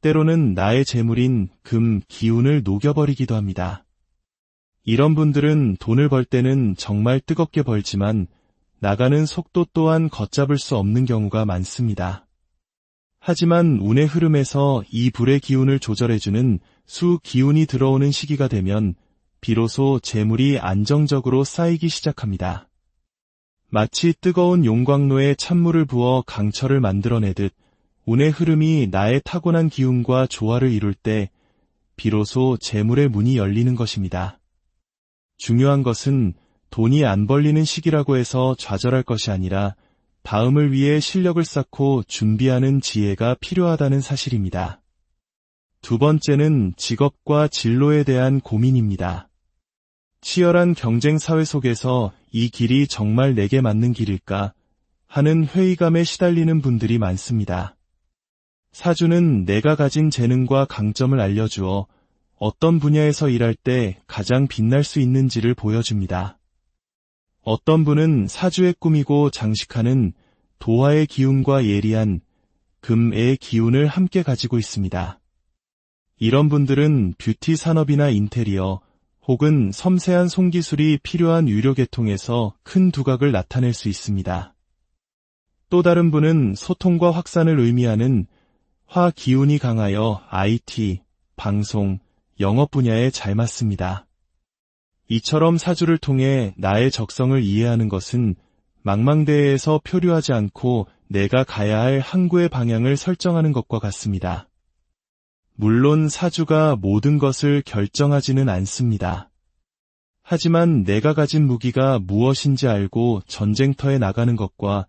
때로는 나의 재물인 금 기운을 녹여버리기도 합니다. 이런 분들은 돈을 벌 때는 정말 뜨겁게 벌지만 나가는 속도 또한 걷잡을 수 없는 경우가 많습니다. 하지만 운의 흐름에서 이 불의 기운을 조절해주는 수 기운이 들어오는 시기가 되면 비로소 재물이 안정적으로 쌓이기 시작합니다. 마치 뜨거운 용광로에 찬물을 부어 강철을 만들어내듯 운의 흐름이 나의 타고난 기운과 조화를 이룰 때 비로소 재물의 문이 열리는 것입니다. 중요한 것은 돈이 안 벌리는 시기라고 해서 좌절할 것이 아니라 다음을 위해 실력을 쌓고 준비하는 지혜가 필요하다는 사실입니다. 두 번째는 직업과 진로에 대한 고민입니다. 치열한 경쟁 사회 속에서 이 길이 정말 내게 맞는 길일까 하는 회의감에 시달리는 분들이 많습니다. 사주는 내가 가진 재능과 강점을 알려주어 어떤 분야에서 일할 때 가장 빛날 수 있는지를 보여줍니다. 어떤 분은 사주에 꾸미고 장식하는 도화의 기운과 예리한 금의 기운을 함께 가지고 있습니다. 이런 분들은 뷰티 산업이나 인테리어 혹은 섬세한 손기술이 필요한 유료계통에서 큰 두각을 나타낼 수 있습니다. 또 다른 분은 소통과 확산을 의미하는 화 기운이 강하여 IT, 방송, 영업 분야에 잘 맞습니다. 이처럼 사주를 통해 나의 적성을 이해하는 것은 망망대해에서 표류하지 않고 내가 가야 할 항구의 방향을 설정하는 것과 같습니다. 물론 사주가 모든 것을 결정하지는 않습니다. 하지만 내가 가진 무기가 무엇인지 알고 전쟁터에 나가는 것과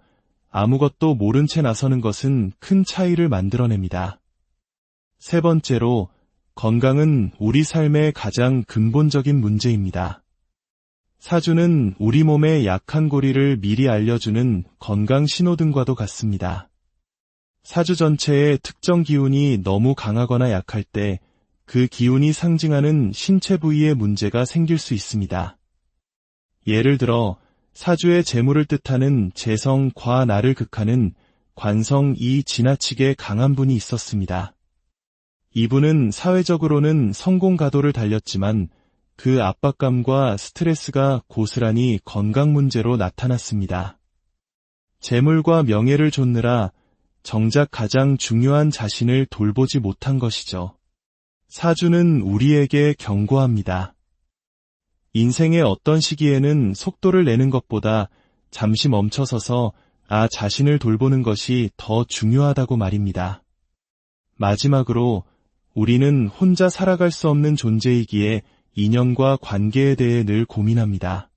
아무것도 모른 채 나서는 것은 큰 차이를 만들어냅니다. 세 번째로, 건강은 우리 삶의 가장 근본적인 문제입니다. 사주는 우리 몸의 약한 고리를 미리 알려주는 건강 신호등과도 같습니다. 사주 전체의 특정 기운이 너무 강하거나 약할 때 그 기운이 상징하는 신체 부위에 문제가 생길 수 있습니다. 예를 들어 사주의 재물을 뜻하는 재성 과 나를 극하는 관성 이 지나치게 강한 분이 있었습니다. 이분은 사회적으로는 성공 가도를 달렸지만 그 압박감과 스트레스가 고스란히 건강 문제로 나타났습니다. 재물과 명예를 좇느라 정작 가장 중요한 자신을 돌보지 못한 것이죠. 사주는 우리에게 경고합니다. 인생의 어떤 시기에는 속도를 내는 것보다 잠시 멈춰서서 자신을 돌보는 것이 더 중요하다고 말입니다. 마지막으로 우리는 혼자 살아갈 수 없는 존재이기에 인연과 관계에 대해 늘 고민합니다.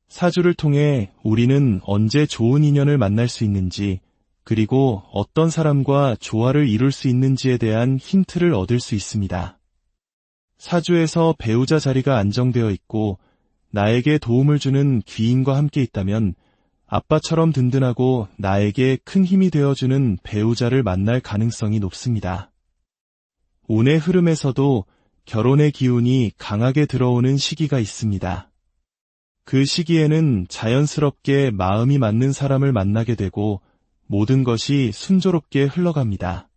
사주를 통해 우리는 언제 좋은 인연을 만날 수 있는지, 그리고 어떤 사람과 조화를 이룰 수 있는지에 대한 힌트를 얻을 수 있습니다. 사주에서 배우자 자리가 안정되어 있고 나에게 도움을 주는 귀인과 함께 있다면 아빠처럼 든든하고 나에게 큰 힘이 되어주는 배우자를 만날 가능성이 높습니다. 운의 흐름에서도 결혼의 기운이 강하게 들어오는 시기가 있습니다. 그 시기에는 자연스럽게 마음이 맞는 사람을 만나게 되고 모든 것이 순조롭게 흘러갑니다.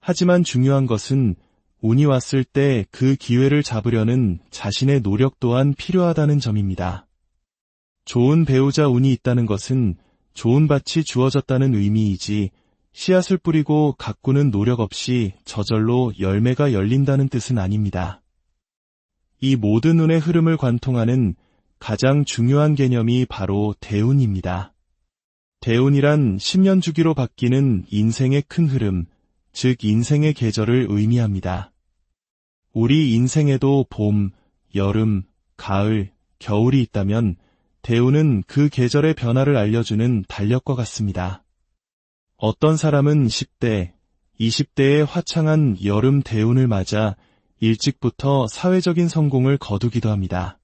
하지만 중요한 것은 운이 왔을 때 그 기회를 잡으려는 자신의 노력 또한 필요하다는 점입니다. 좋은 배우자 운이 있다는 것은 좋은 밭이 주어졌다는 의미이지 씨앗을 뿌리고 가꾸는 노력 없이 저절로 열매가 열린다는 뜻은 아닙니다. 이 모든 운의 흐름을 관통하는 가장 중요한 개념이 바로 대운입니다. 대운이란 10년 주기로 바뀌는 인생의 큰 흐름, 즉 인생의 계절을 의미합니다. 우리 인생에도 봄, 여름, 가을, 겨울이 있다면 대운은 그 계절의 변화를 알려주는 달력과 같습니다. 어떤 사람은 10대, 20대의 화창한 여름 대운을 맞아 일찍부터 사회적인 성공을 거두기도 합니다.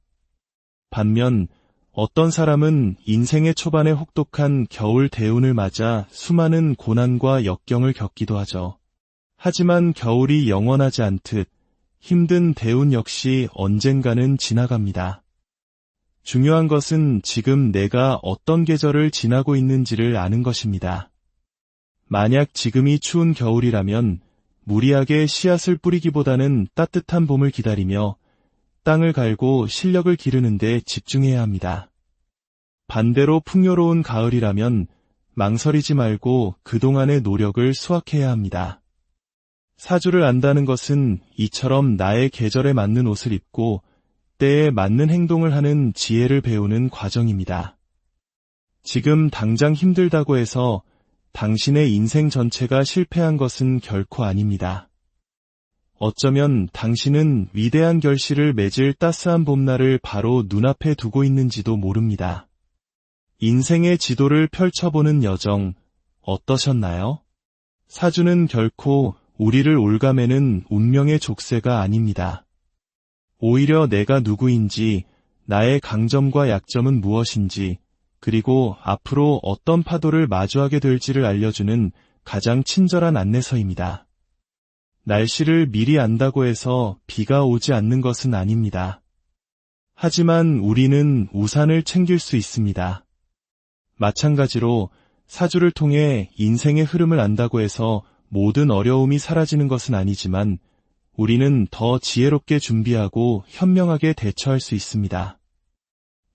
반면 어떤 사람은 인생의 초반에 혹독한 겨울 대운을 맞아 수많은 고난과 역경을 겪기도 하죠. 하지만 겨울이 영원하지 않듯 힘든 대운 역시 언젠가는 지나갑니다. 중요한 것은 지금 내가 어떤 계절을 지나고 있는지를 아는 것입니다. 만약 지금이 추운 겨울이라면 무리하게 씨앗을 뿌리기보다는 따뜻한 봄을 기다리며 땅을 갈고 실력을 기르는 데 집중해야 합니다. 반대로 풍요로운 가을이라면 망설이지 말고 그동안의 노력을 수확해야 합니다. 사주를 안다는 것은 이처럼 나의 계절에 맞는 옷을 입고 때에 맞는 행동을 하는 지혜를 배우는 과정입니다. 지금 당장 힘들다고 해서 당신의 인생 전체가 실패한 것은 결코 아닙니다. 어쩌면 당신은 위대한 결실을 맺을 따스한 봄날을 바로 눈앞에 두고 있는지도 모릅니다. 인생의 지도를 펼쳐보는 여정 어떠셨나요? 사주는 결코 우리를 올가매는 운명의 족쇄가 아닙니다. 오히려 내가 누구인지, 나의 강점과 약점은 무엇인지, 그리고 앞으로 어떤 파도를 마주하게 될지를 알려주는 가장 친절한 안내서입니다. 날씨를 미리 안다고 해서 비가 오지 않는 것은 아닙니다. 하지만 우리는 우산을 챙길 수 있습니다. 마찬가지로 사주를 통해 인생의 흐름을 안다고 해서 모든 어려움이 사라지는 것은 아니지만 우리는 더 지혜롭게 준비하고 현명하게 대처할 수 있습니다.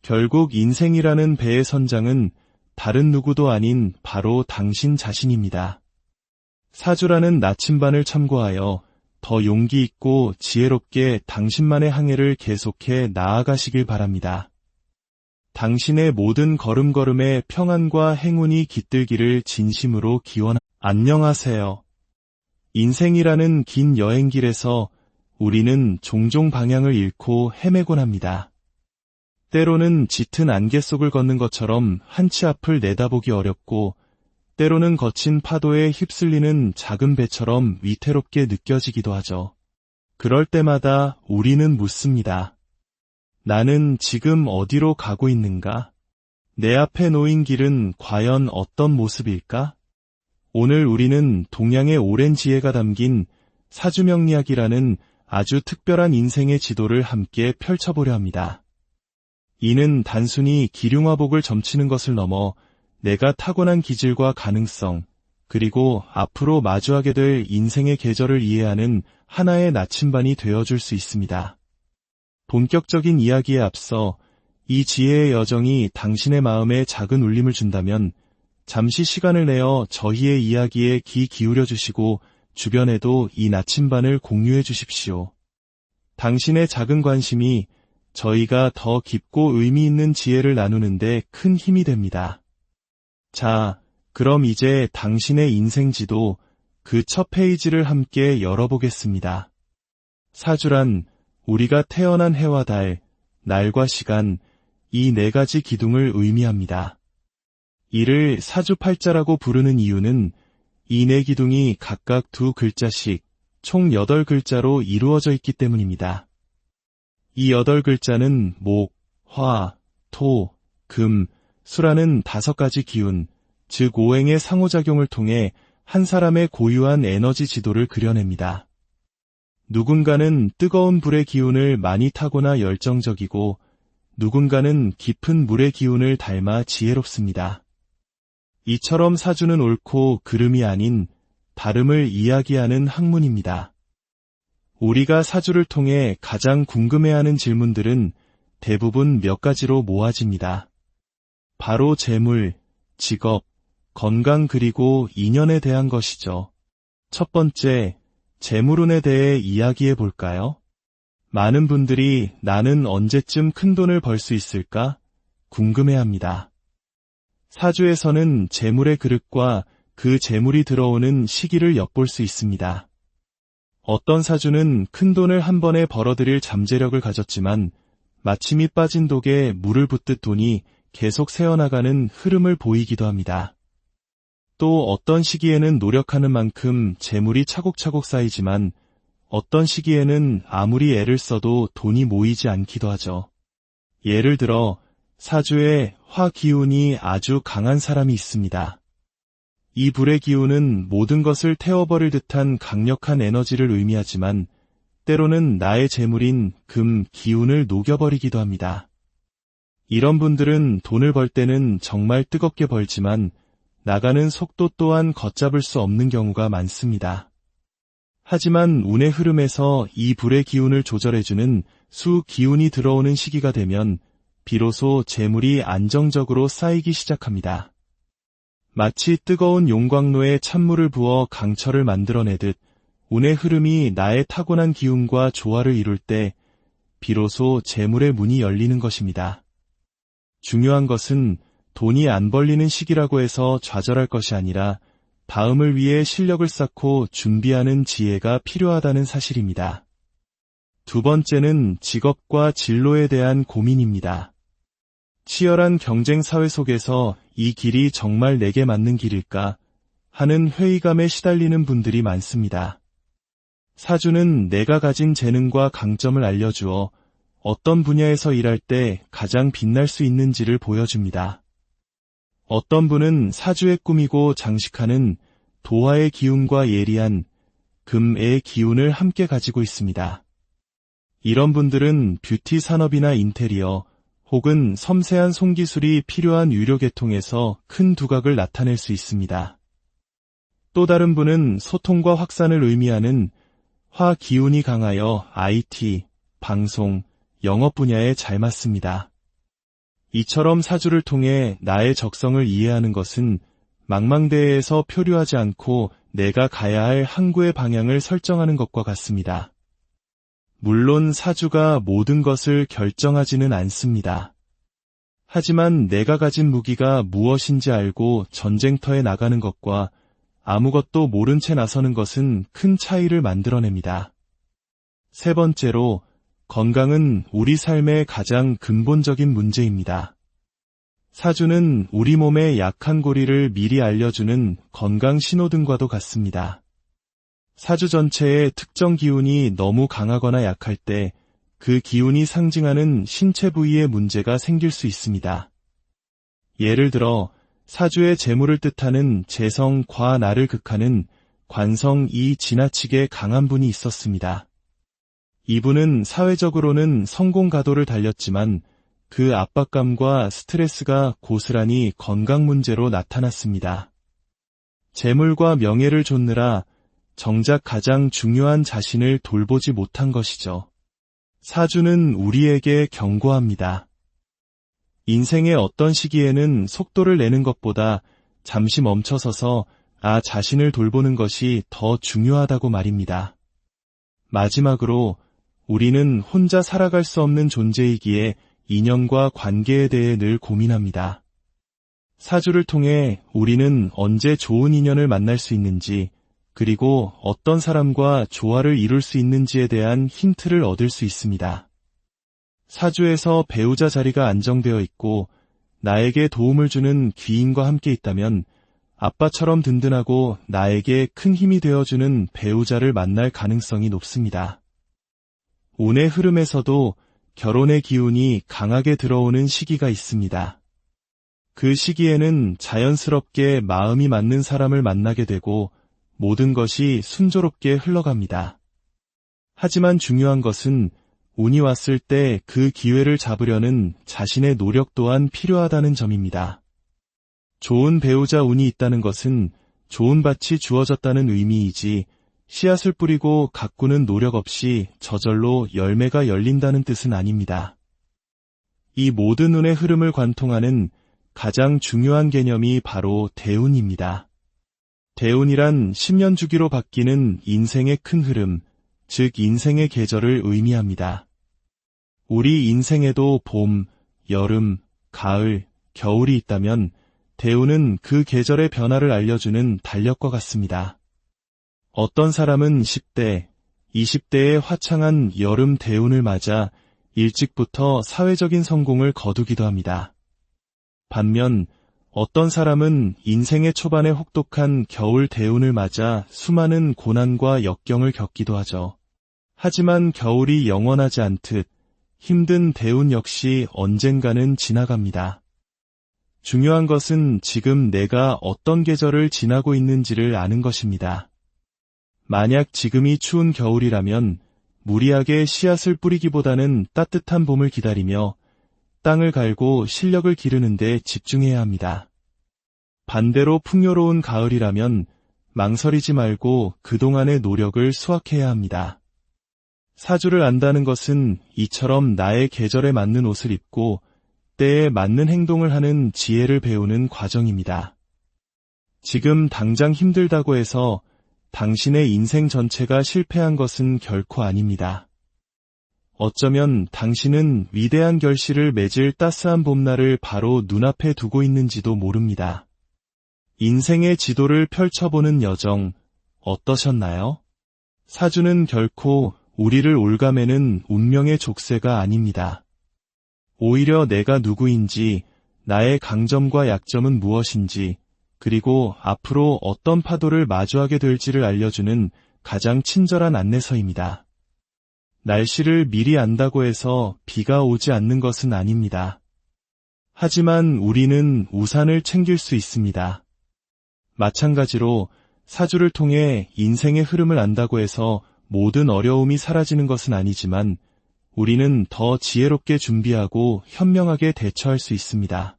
결국 인생이라는 배의 선장은 다른 누구도 아닌 바로 당신 자신입니다. 사주라는 나침반을 참고하여 더 용기 있고 지혜롭게 당신만의 항해를 계속해 나아가시길 바랍니다. 당신의 모든 걸음걸음에 평안과 행운이 깃들기를 진심으로 기원합니다. 안녕하세요. 인생이라는 긴 여행길에서 우리는 종종 방향을 잃고 헤매곤 합니다. 때로는 짙은 안개 속을 걷는 것처럼 한치 앞을 내다보기 어렵고 때로는 거친 파도에 휩쓸리는 작은 배처럼 위태롭게 느껴지기도 하죠. 그럴 때마다 우리는 묻습니다. 나는 지금 어디로 가고 있는가? 내 앞에 놓인 길은 과연 어떤 모습일까? 오늘 우리는 동양의 오랜 지혜가 담긴 사주명리학이라는 아주 특별한 인생의 지도를 함께 펼쳐보려 합니다. 이는 단순히 기륭화복을 점치는 것을 넘어 내가 타고난 기질과 가능성, 그리고 앞으로 마주하게 될 인생의 계절을 이해하는 하나의 나침반이 되어줄 수 있습니다. 본격적인 이야기에 앞서 이 지혜의 여정이 당신의 마음에 작은 울림을 준다면 잠시 시간을 내어 저희의 이야기에 귀 기울여 주시고 주변에도 이 나침반을 공유해 주십시오. 당신의 작은 관심이 저희가 더 깊고 의미 있는 지혜를 나누는데 큰 힘이 됩니다. 자, 그럼 이제 당신의 인생지도 그 첫 페이지를 함께 열어보겠습니다. 사주란 우리가 태어난 해와 달, 날과 시간, 이 네 가지 기둥을 의미합니다. 이를 사주팔자라고 부르는 이유는 이 네 기둥이 각각 두 글자씩 총 8글자로 이루어져 있기 때문입니다. 이 8글자는 목, 화, 토, 금, 수라는 5가지 기운, 즉 오행의 상호작용을 통해 한 사람의 고유한 에너지 지도를 그려냅니다. 누군가는 뜨거운 불의 기운을 많이 타거나 열정적이고 누군가는 깊은 물의 기운을 닮아 지혜롭습니다. 이처럼 사주는 옳고 그름이 아닌 다름을 이야기하는 학문입니다. 우리가 사주를 통해 가장 궁금해하는 질문들은 대부분 몇 가지로 모아집니다. 바로 재물, 직업, 건강 그리고 인연에 대한 것이죠. 첫 번째, 재물운에 대해 이야기해 볼까요? 많은 분들이 나는 언제쯤 큰 돈을 벌 수 있을까? 궁금해합니다. 사주에서는 재물의 그릇과 그 재물이 들어오는 시기를 엿볼 수 있습니다. 어떤 사주는 큰 돈을 한 번에 벌어들일 잠재력을 가졌지만 마침이 빠진 독에 물을 붓듯 돈이 계속 새어나가는 흐름을 보이기도 합니다. 또 어떤 시기에는 노력하는 만큼 재물이 차곡차곡 쌓이지만 어떤 시기에는 아무리 애를 써도 돈이 모이지 않기도 하죠. 예를 들어 사주에 화 기운이 아주 강한 사람이 있습니다. 이 불의 기운은 모든 것을 태워버릴 듯한 강력한 에너지를 의미하지만 때로는 나의 재물인 금 기운을 녹여버리기도 합니다. 이런 분들은 돈을 벌 때는 정말 뜨겁게 벌지만 나가는 속도 또한 걷잡을 수 없는 경우가 많습니다. 하지만 운의 흐름에서 이 불의 기운을 조절해주는 수 기운이 들어오는 시기가 되면 비로소 재물이 안정적으로 쌓이기 시작합니다. 마치 뜨거운 용광로에 찬물을 부어 강철을 만들어내듯 운의 흐름이 나의 타고난 기운과 조화를 이룰 때 비로소 재물의 문이 열리는 것입니다. 중요한 것은 돈이 안 벌리는 시기라고 해서 좌절할 것이 아니라 다음을 위해 실력을 쌓고 준비하는 지혜가 필요하다는 사실입니다. 두 번째는 직업과 진로에 대한 고민입니다. 치열한 경쟁 사회 속에서 이 길이 정말 내게 맞는 길일까 하는 회의감에 시달리는 분들이 많습니다. 사주는 내가 가진 재능과 강점을 알려주어 어떤 분야에서 일할 때 가장 빛날 수 있는지를 보여줍니다. 어떤 분은 사주에 꾸미고 장식하는 도화의 기운과 예리한 금의 기운을 함께 가지고 있습니다. 이런 분들은 뷰티 산업이나 인테리어 혹은 섬세한 손기술이 필요한 유료계통에서 큰 두각을 나타낼 수 있습니다. 또 다른 분은 소통과 확산을 의미하는 화 기운이 강하여 IT, 방송, 영업 분야에 잘 맞습니다. 이처럼 사주를 통해 나의 적성을 이해하는 것은 망망대해에서 표류하지 않고 내가 가야 할 항구의 방향을 설정하는 것과 같습니다. 물론 사주가 모든 것을 결정하지는 않습니다. 하지만 내가 가진 무기가 무엇인지 알고 전쟁터에 나가는 것과 아무것도 모른 채 나서는 것은 큰 차이를 만들어냅니다. 세 번째로, 건강은 우리 삶의 가장 근본적인 문제입니다. 사주는 우리 몸의 약한 고리를 미리 알려주는 건강 신호등과도 같습니다. 사주 전체의 특정 기운이 너무 강하거나 약할 때 그 기운이 상징하는 신체 부위에 문제가 생길 수 있습니다. 예를 들어 사주의 재물을 뜻하는 재성 과나를 극하는 관성이 지나치게 강한 분이 있었습니다. 이분은 사회적으로는 성공 가도를 달렸지만 그 압박감과 스트레스가 고스란히 건강 문제로 나타났습니다. 재물과 명예를 좇느라 정작 가장 중요한 자신을 돌보지 못한 것이죠. 사주는 우리에게 경고합니다. 인생의 어떤 시기에는 속도를 내는 것보다 잠시 멈춰서서 나 자신을 돌보는 것이 더 중요하다고 말입니다. 마지막으로 우리는 혼자 살아갈 수 없는 존재이기에 인연과 관계에 대해 늘 고민합니다. 사주를 통해 우리는 언제 좋은 인연을 만날 수 있는지, 그리고 어떤 사람과 조화를 이룰 수 있는지에 대한 힌트를 얻을 수 있습니다. 사주에서 배우자 자리가 안정되어 있고 나에게 도움을 주는 귀인과 함께 있다면 아빠처럼 든든하고 나에게 큰 힘이 되어주는 배우자를 만날 가능성이 높습니다. 운의 흐름에서도 결혼의 기운이 강하게 들어오는 시기가 있습니다. 그 시기에는 자연스럽게 마음이 맞는 사람을 만나게 되고 모든 것이 순조롭게 흘러갑니다. 하지만 중요한 것은 운이 왔을 때 그 기회를 잡으려는 자신의 노력 또한 필요하다는 점입니다. 좋은 배우자 운이 있다는 것은 좋은 밭이 주어졌다는 의미이지 씨앗을 뿌리고 가꾸는 노력 없이 저절로 열매가 열린다는 뜻은 아닙니다. 이 모든 운의 흐름을 관통하는 가장 중요한 개념이 바로 대운입니다. 대운이란 10년 주기로 바뀌는 인생의 큰 흐름, 즉 인생의 계절을 의미합니다. 우리 인생에도 봄, 여름, 가을, 겨울이 있다면 대운은 그 계절의 변화를 알려주는 달력과 같습니다. 어떤 사람은 10대, 20대의 화창한 여름 대운을 맞아 일찍부터 사회적인 성공을 거두기도 합니다. 반면 어떤 사람은 인생의 초반에 혹독한 겨울 대운을 맞아 수많은 고난과 역경을 겪기도 하죠. 하지만 겨울이 영원하지 않듯 힘든 대운 역시 언젠가는 지나갑니다. 중요한 것은 지금 내가 어떤 계절을 지나고 있는지를 아는 것입니다. 만약 지금이 추운 겨울이라면 무리하게 씨앗을 뿌리기보다는 따뜻한 봄을 기다리며 땅을 갈고 실력을 기르는 데 집중해야 합니다. 반대로 풍요로운 가을이라면 망설이지 말고 그동안의 노력을 수확해야 합니다. 사주를 안다는 것은 이처럼 나의 계절에 맞는 옷을 입고 때에 맞는 행동을 하는 지혜를 배우는 과정입니다. 지금 당장 힘들다고 해서 당신의 인생 전체가 실패한 것은 결코 아닙니다. 어쩌면 당신은 위대한 결실을 맺을 따스한 봄날을 바로 눈앞에 두고 있는지도 모릅니다. 인생의 지도를 펼쳐보는 여정 어떠셨나요? 사주는 결코 우리를 올가매는 운명의 족쇄가 아닙니다. 오히려 내가 누구인지, 나의 강점과 약점은 무엇인지, 그리고 앞으로 어떤 파도를 마주하게 될지를 알려주는 가장 친절한 안내서입니다. 날씨를 미리 안다고 해서 비가 오지 않는 것은 아닙니다. 하지만 우리는 우산을 챙길 수 있습니다. 마찬가지로 사주를 통해 인생의 흐름을 안다고 해서 모든 어려움이 사라지는 것은 아니지만 우리는 더 지혜롭게 준비하고 현명하게 대처할 수 있습니다.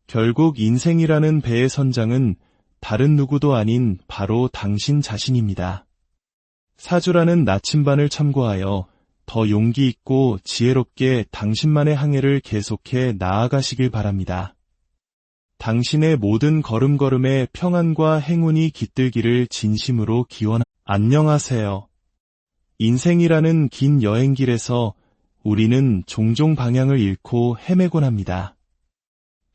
결국 인생이라는 배의 선장은 다른 누구도 아닌 바로 당신 자신입니다. 사주라는 나침반을 참고하여 더 용기 있고 지혜롭게 당신만의 항해를 계속해 나아가시길 바랍니다. 당신의 모든 걸음걸음에 평안과 행운이 깃들기를 진심으로 기원합니다. 안녕하세요. 인생이라는 긴 여행길에서 우리는 종종 방향을 잃고 헤매곤 합니다.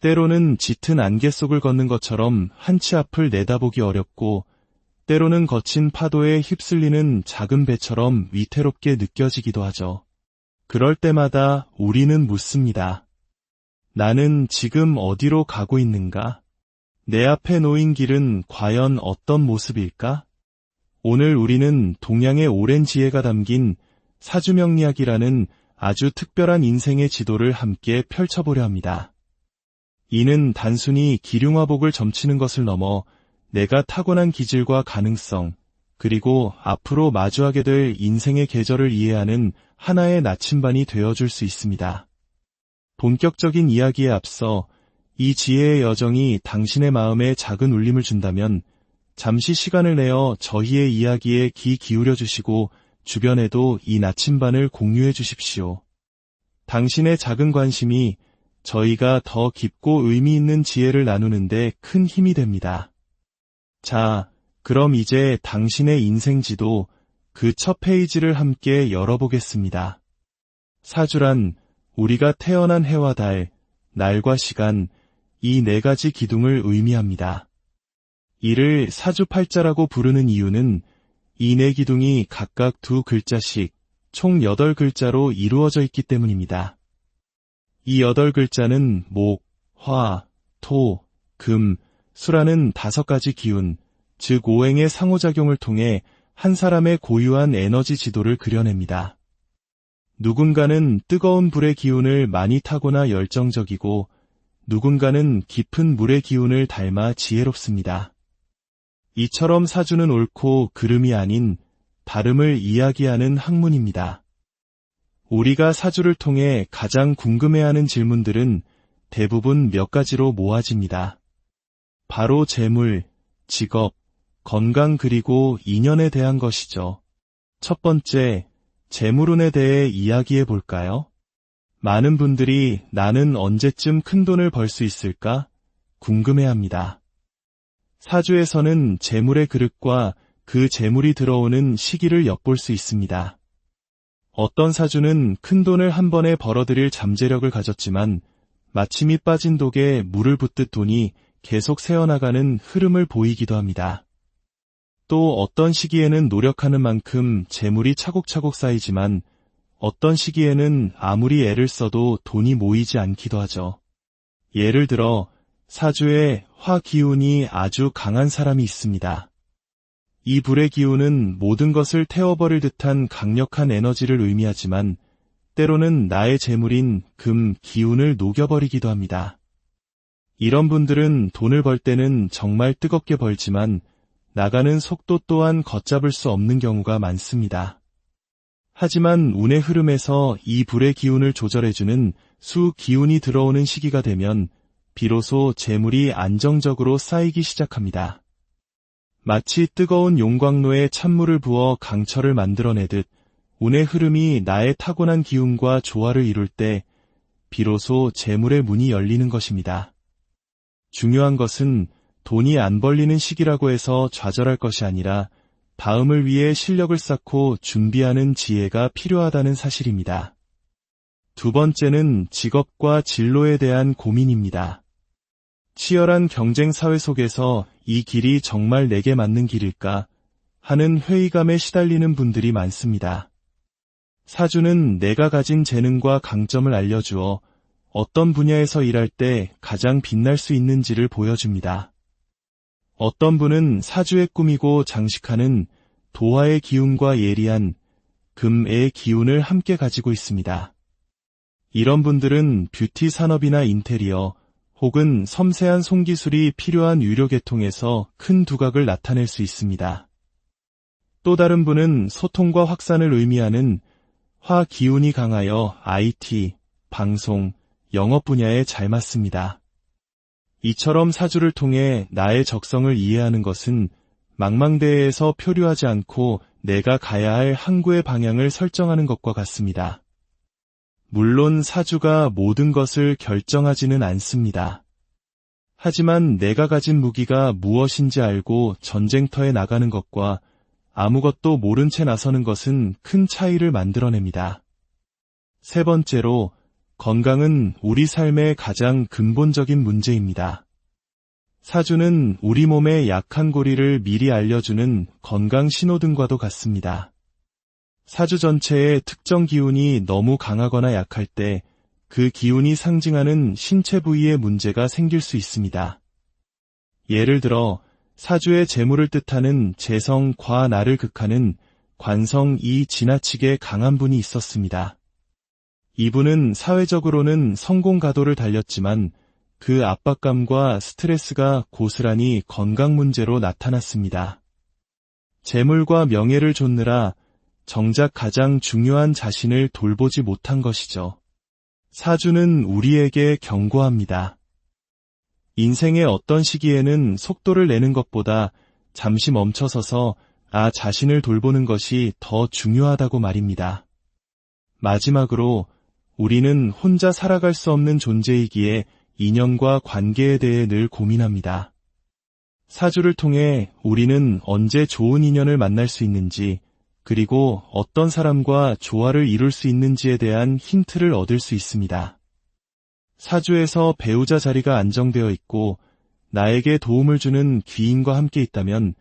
때로는 짙은 안개 속을 걷는 것처럼 한치 앞을 내다보기 어렵고 때로는 거친 파도에 휩쓸리는 작은 배처럼 위태롭게 느껴지기도 하죠. 그럴 때마다 우리는 묻습니다. 나는 지금 어디로 가고 있는가? 내 앞에 놓인 길은 과연 어떤 모습일까? 오늘 우리는 동양의 오랜 지혜가 담긴 사주명리학이라는 아주 특별한 인생의 지도를 함께 펼쳐보려 합니다. 이는 단순히 기륭화복을 점치는 것을 넘어 내가 타고난 기질과 가능성, 그리고 앞으로 마주하게 될 인생의 계절을 이해하는 하나의 나침반이 되어줄 수 있습니다. 본격적인 이야기에 앞서 이 지혜의 여정이 당신의 마음에 작은 울림을 준다면 잠시 시간을 내어 저희의 이야기에 귀 기울여 주시고 주변에도 이 나침반을 공유해 주십시오. 당신의 작은 관심이 저희가 더 깊고 의미 있는 지혜를 나누는데 큰 힘이 됩니다. 자, 그럼 이제 당신의 인생지도 그 첫 페이지를 함께 열어보겠습니다. 사주란 우리가 태어난 해와 달, 날과 시간, 이 네 가지 기둥을 의미합니다. 이를 사주팔자라고 부르는 이유는 이 네 기둥이 각각 두 글자씩 총 8글자로 이루어져 있기 때문입니다. 이 8글자는 목, 화, 토, 금, 수라는 5가지 기운, 즉 오행의 상호작용을 통해 한 사람의 고유한 에너지 지도를 그려냅니다. 누군가는 뜨거운 불의 기운을 많이 타거나 열정적이고 누군가는 깊은 물의 기운을 닮아 지혜롭습니다. 이처럼 사주는 옳고 그름이 아닌 다름을 이야기하는 학문입니다. 우리가 사주를 통해 가장 궁금해하는 질문들은 대부분 몇 가지로 모아집니다. 바로 재물, 직업, 건강 그리고 인연에 대한 것이죠. 첫 번째, 재물운에 대해 이야기해 볼까요? 많은 분들이 나는 언제쯤 큰 돈을 벌 수 있을까? 궁금해합니다. 사주에서는 재물의 그릇과 그 재물이 들어오는 시기를 엿볼 수 있습니다. 어떤 사주는 큰 돈을 한 번에 벌어들일 잠재력을 가졌지만 마침이 빠진 독에 물을 붓듯 돈이 계속 새어나가는 흐름을 보이기도 합니다. 또 어떤 시기에는 노력하는 만큼 재물이 차곡차곡 쌓이지만 어떤 시기에는 아무리 애를 써도 돈이 모이지 않기도 하죠. 예를 들어 사주에 화 기운이 아주 강한 사람이 있습니다. 이 불의 기운은 모든 것을 태워버릴 듯한 강력한 에너지를 의미하지만 때로는 나의 재물인 금 기운을 녹여버리기도 합니다. 이런 분들은 돈을 벌 때는 정말 뜨겁게 벌지만 나가는 속도 또한 걷잡을 수 없는 경우가 많습니다. 하지만 운의 흐름에서 이 불의 기운을 조절해주는 수 기운이 들어오는 시기가 되면 비로소 재물이 안정적으로 쌓이기 시작합니다. 마치 뜨거운 용광로에 찬물을 부어 강철을 만들어내듯 운의 흐름이 나의 타고난 기운과 조화를 이룰 때 비로소 재물의 문이 열리는 것입니다. 중요한 것은 돈이 안 벌리는 시기라고 해서 좌절할 것이 아니라 다음을 위해 실력을 쌓고 준비하는 지혜가 필요하다는 사실입니다. 두 번째는 직업과 진로에 대한 고민입니다. 치열한 경쟁 사회 속에서 이 길이 정말 내게 맞는 길일까 하는 회의감에 시달리는 분들이 많습니다. 사주는 내가 가진 재능과 강점을 알려주어 어떤 분야에서 일할 때 가장 빛날 수 있는지를 보여줍니다. 어떤 분은 사주에 꾸미고 장식하는 도화의 기운과 예리한 금의 기운을 함께 가지고 있습니다. 이런 분들은 뷰티 산업이나 인테리어 혹은 섬세한 손기술이 필요한 유료계통에서 큰 두각을 나타낼 수 있습니다. 또 다른 분은 소통과 확산을 의미하는 화 기운이 강하여 IT, 방송, 영업 분야에 잘 맞습니다. 이처럼 사주를 통해 나의 적성을 이해하는 것은 망망대해에서 표류하지 않고 내가 가야 할 항구의 방향을 설정하는 것과 같습니다. 물론 사주가 모든 것을 결정하지는 않습니다. 하지만 내가 가진 무기가 무엇인지 알고 전쟁터에 나가는 것과 아무것도 모른 채 나서는 것은 큰 차이를 만들어냅니다. 세 번째로, 건강은 우리 삶의 가장 근본적인 문제입니다. 사주는 우리 몸의 약한 고리를 미리 알려주는 건강 신호등과도 같습니다. 사주 전체의 특정 기운이 너무 강하거나 약할 때 그 기운이 상징하는 신체 부위에 문제가 생길 수 있습니다. 예를 들어 사주의 재물을 뜻하는 재성 과나를 극하는 관성이 지나치게 강한 분이 있었습니다. 이분은 사회적으로는 성공 가도를 달렸지만 그 압박감과 스트레스가 고스란히 건강 문제로 나타났습니다. 재물과 명예를 좇느라 정작 가장 중요한 자신을 돌보지 못한 것이죠. 사주는 우리에게 경고합니다. 인생의 어떤 시기에는 속도를 내는 것보다 잠시 멈춰서서 나 자신을 돌보는 것이 더 중요하다고 말입니다. 마지막으로 우리는 혼자 살아갈 수 없는 존재이기에 인연과 관계에 대해 늘 고민합니다. 사주를 통해 우리는 언제 좋은 인연을 만날 수 있는지, 그리고 어떤 사람과 조화를 이룰 수 있는지에 대한 힌트를 얻을 수 있습니다. 사주에서 배우자 자리가 안정되어 있고 나에게 도움을 주는 귀인과 함께 있다면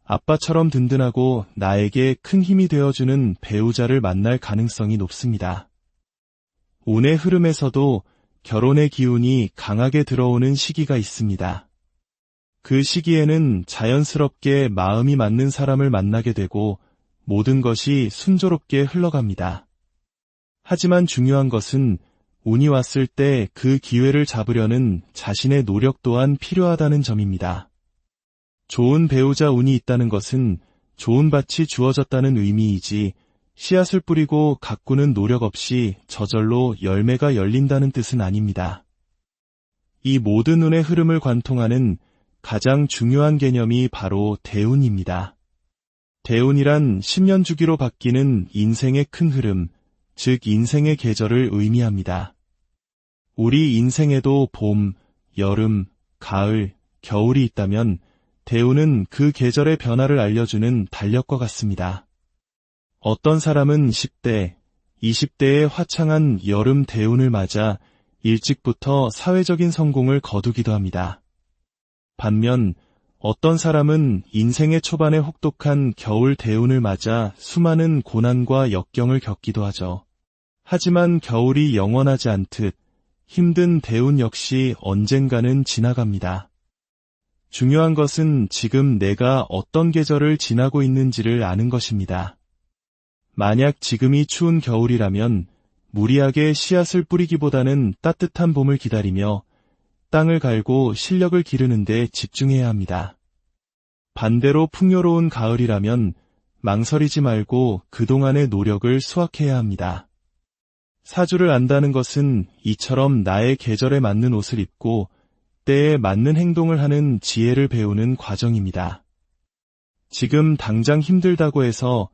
아빠처럼 든든하고 나에게 큰 힘이 되어주는 배우자를 만날 가능성이 높습니다. 운의 흐름에서도 결혼의 기운이 강하게 들어오는 시기가 있습니다. 그 시기에는 자연스럽게 마음이 맞는 사람을 만나게 되고 모든 것이 순조롭게 흘러갑니다. 하지만 중요한 것은 운이 왔을 때 그 기회를 잡으려는 자신의 노력 또한 필요하다는 점입니다. 좋은 배우자 운이 있다는 것은 좋은 밭이 주어졌다는 의미이지 씨앗을 뿌리고 가꾸는 노력 없이 저절로 열매가 열린다는 뜻은 아닙니다. 이 모든 운의 흐름을 관통하는 가장 중요한 개념이 바로 대운입니다. 대운이란 10년 주기로 바뀌는 인생의 큰 흐름, 즉 인생의 계절을 의미합니다. 우리 인생에도 봄, 여름, 가을, 겨울이 있다면 대운은 그 계절의 변화를 알려주는 달력과 같습니다. 어떤 사람은 10대, 20대의 화창한 여름 대운을 맞아 일찍부터 사회적인 성공을 거두기도 합니다. 반면 어떤 사람은 인생의 초반에 혹독한 겨울 대운을 맞아 수많은 고난과 역경을 겪기도 하죠. 하지만 겨울이 영원하지 않듯 힘든 대운 역시 언젠가는 지나갑니다. 중요한 것은 지금 내가 어떤 계절을 지나고 있는지를 아는 것입니다. 만약 지금이 추운 겨울이라면 무리하게 씨앗을 뿌리기보다는 따뜻한 봄을 기다리며 땅을 갈고 실력을 기르는 데 집중해야 합니다. 반대로 풍요로운 가을이라면 망설이지 말고 그동안의 노력을 수확해야 합니다. 사주를 안다는 것은 이처럼 나의 계절에 맞는 옷을 입고 때에 맞는 행동을 하는 지혜를 배우는 과정입니다. 지금 당장 힘들다고 해서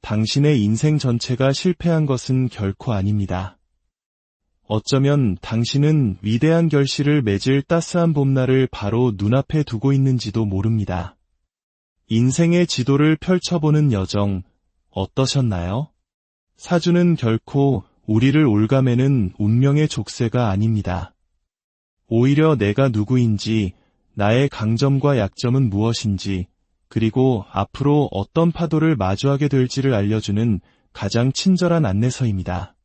당신의 인생 전체가 실패한 것은 결코 아닙니다. 어쩌면 당신은 위대한 결실을 맺을 따스한 봄날을 바로 눈앞에 두고 있는지도 모릅니다. 인생의 지도를 펼쳐보는 여정 어떠셨나요? 사주는 결코 우리를 올가매는 운명의 족쇄가 아닙니다. 오히려 내가 누구인지, 나의 강점과 약점은 무엇인지, 그리고 앞으로 어떤 파도를 마주하게 될지를 알려주는 가장 친절한 안내서입니다.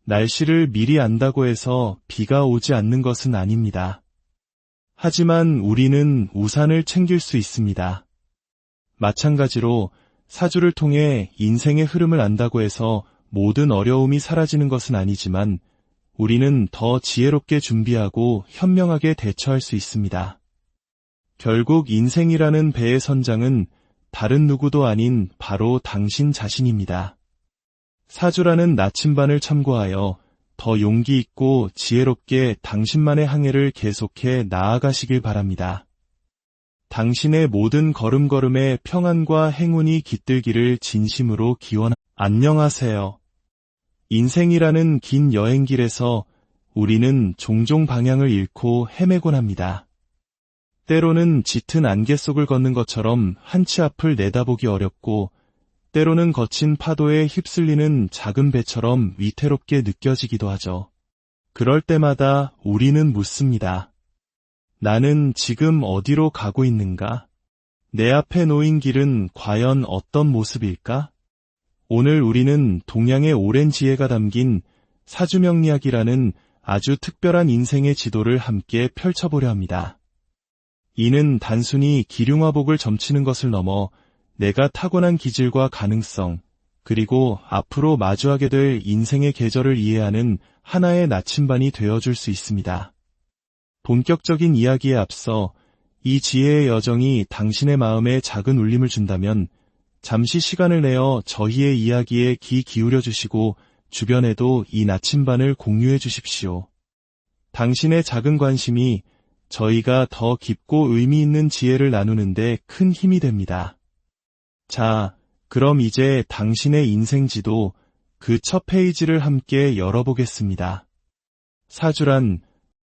날씨를 미리 안다고 해서 비가 오지 않는 것은 아닙니다. 하지만 우리는 우산을 챙길 수 있습니다. 마찬가지로 사주를 통해 인생의 흐름을 안다고 해서 모든 어려움이 사라지는 것은 아니지만 우리는 더 지혜롭게 준비하고 현명하게 대처할 수 있습니다. 결국 인생이라는 배의 선장은 다른 누구도 아닌 바로 당신 자신입니다. 사주라는 나침반을 참고하여 더 용기 있고 지혜롭게 당신만의 항해를 계속해 나아가시길 바랍니다. 당신의 모든 걸음걸음에 평안과 행운이 깃들기를 진심으로 기원합니다. 안녕하세요. 인생이라는 긴 여행길에서 우리는 종종 방향을 잃고 헤매곤 합니다. 때로는 짙은 안개 속을 걷는 것처럼 한치 앞을 내다보기 어렵고 때로는 거친 파도에 휩쓸리는 작은 배처럼 위태롭게 느껴지기도 하죠. 그럴 때마다 우리는 묻습니다. 나는 지금 어디로 가고 있는가? 내 앞에 놓인 길은 과연 어떤 모습일까? 오늘 우리는 동양의 오랜 지혜가 담긴 사주명리학이라는 아주 특별한 인생의 지도를 함께 펼쳐보려 합니다. 이는 단순히 기륭화복을 점치는 것을 넘어 내가 타고난 기질과 가능성, 그리고 앞으로 마주하게 될 인생의 계절을 이해하는 하나의 나침반이 되어줄 수 있습니다. 본격적인 이야기에 앞서 이 지혜의 여정이 당신의 마음에 작은 울림을 준다면 잠시 시간을 내어 저희의 이야기에 귀 기울여 주시고 주변에도 이 나침반을 공유해 주십시오. 당신의 작은 관심이 저희가 더 깊고 의미 있는 지혜를 나누는데 큰 힘이 됩니다. 자, 그럼 이제 당신의 인생지도 그 첫 페이지를 함께 열어보겠습니다. 사주란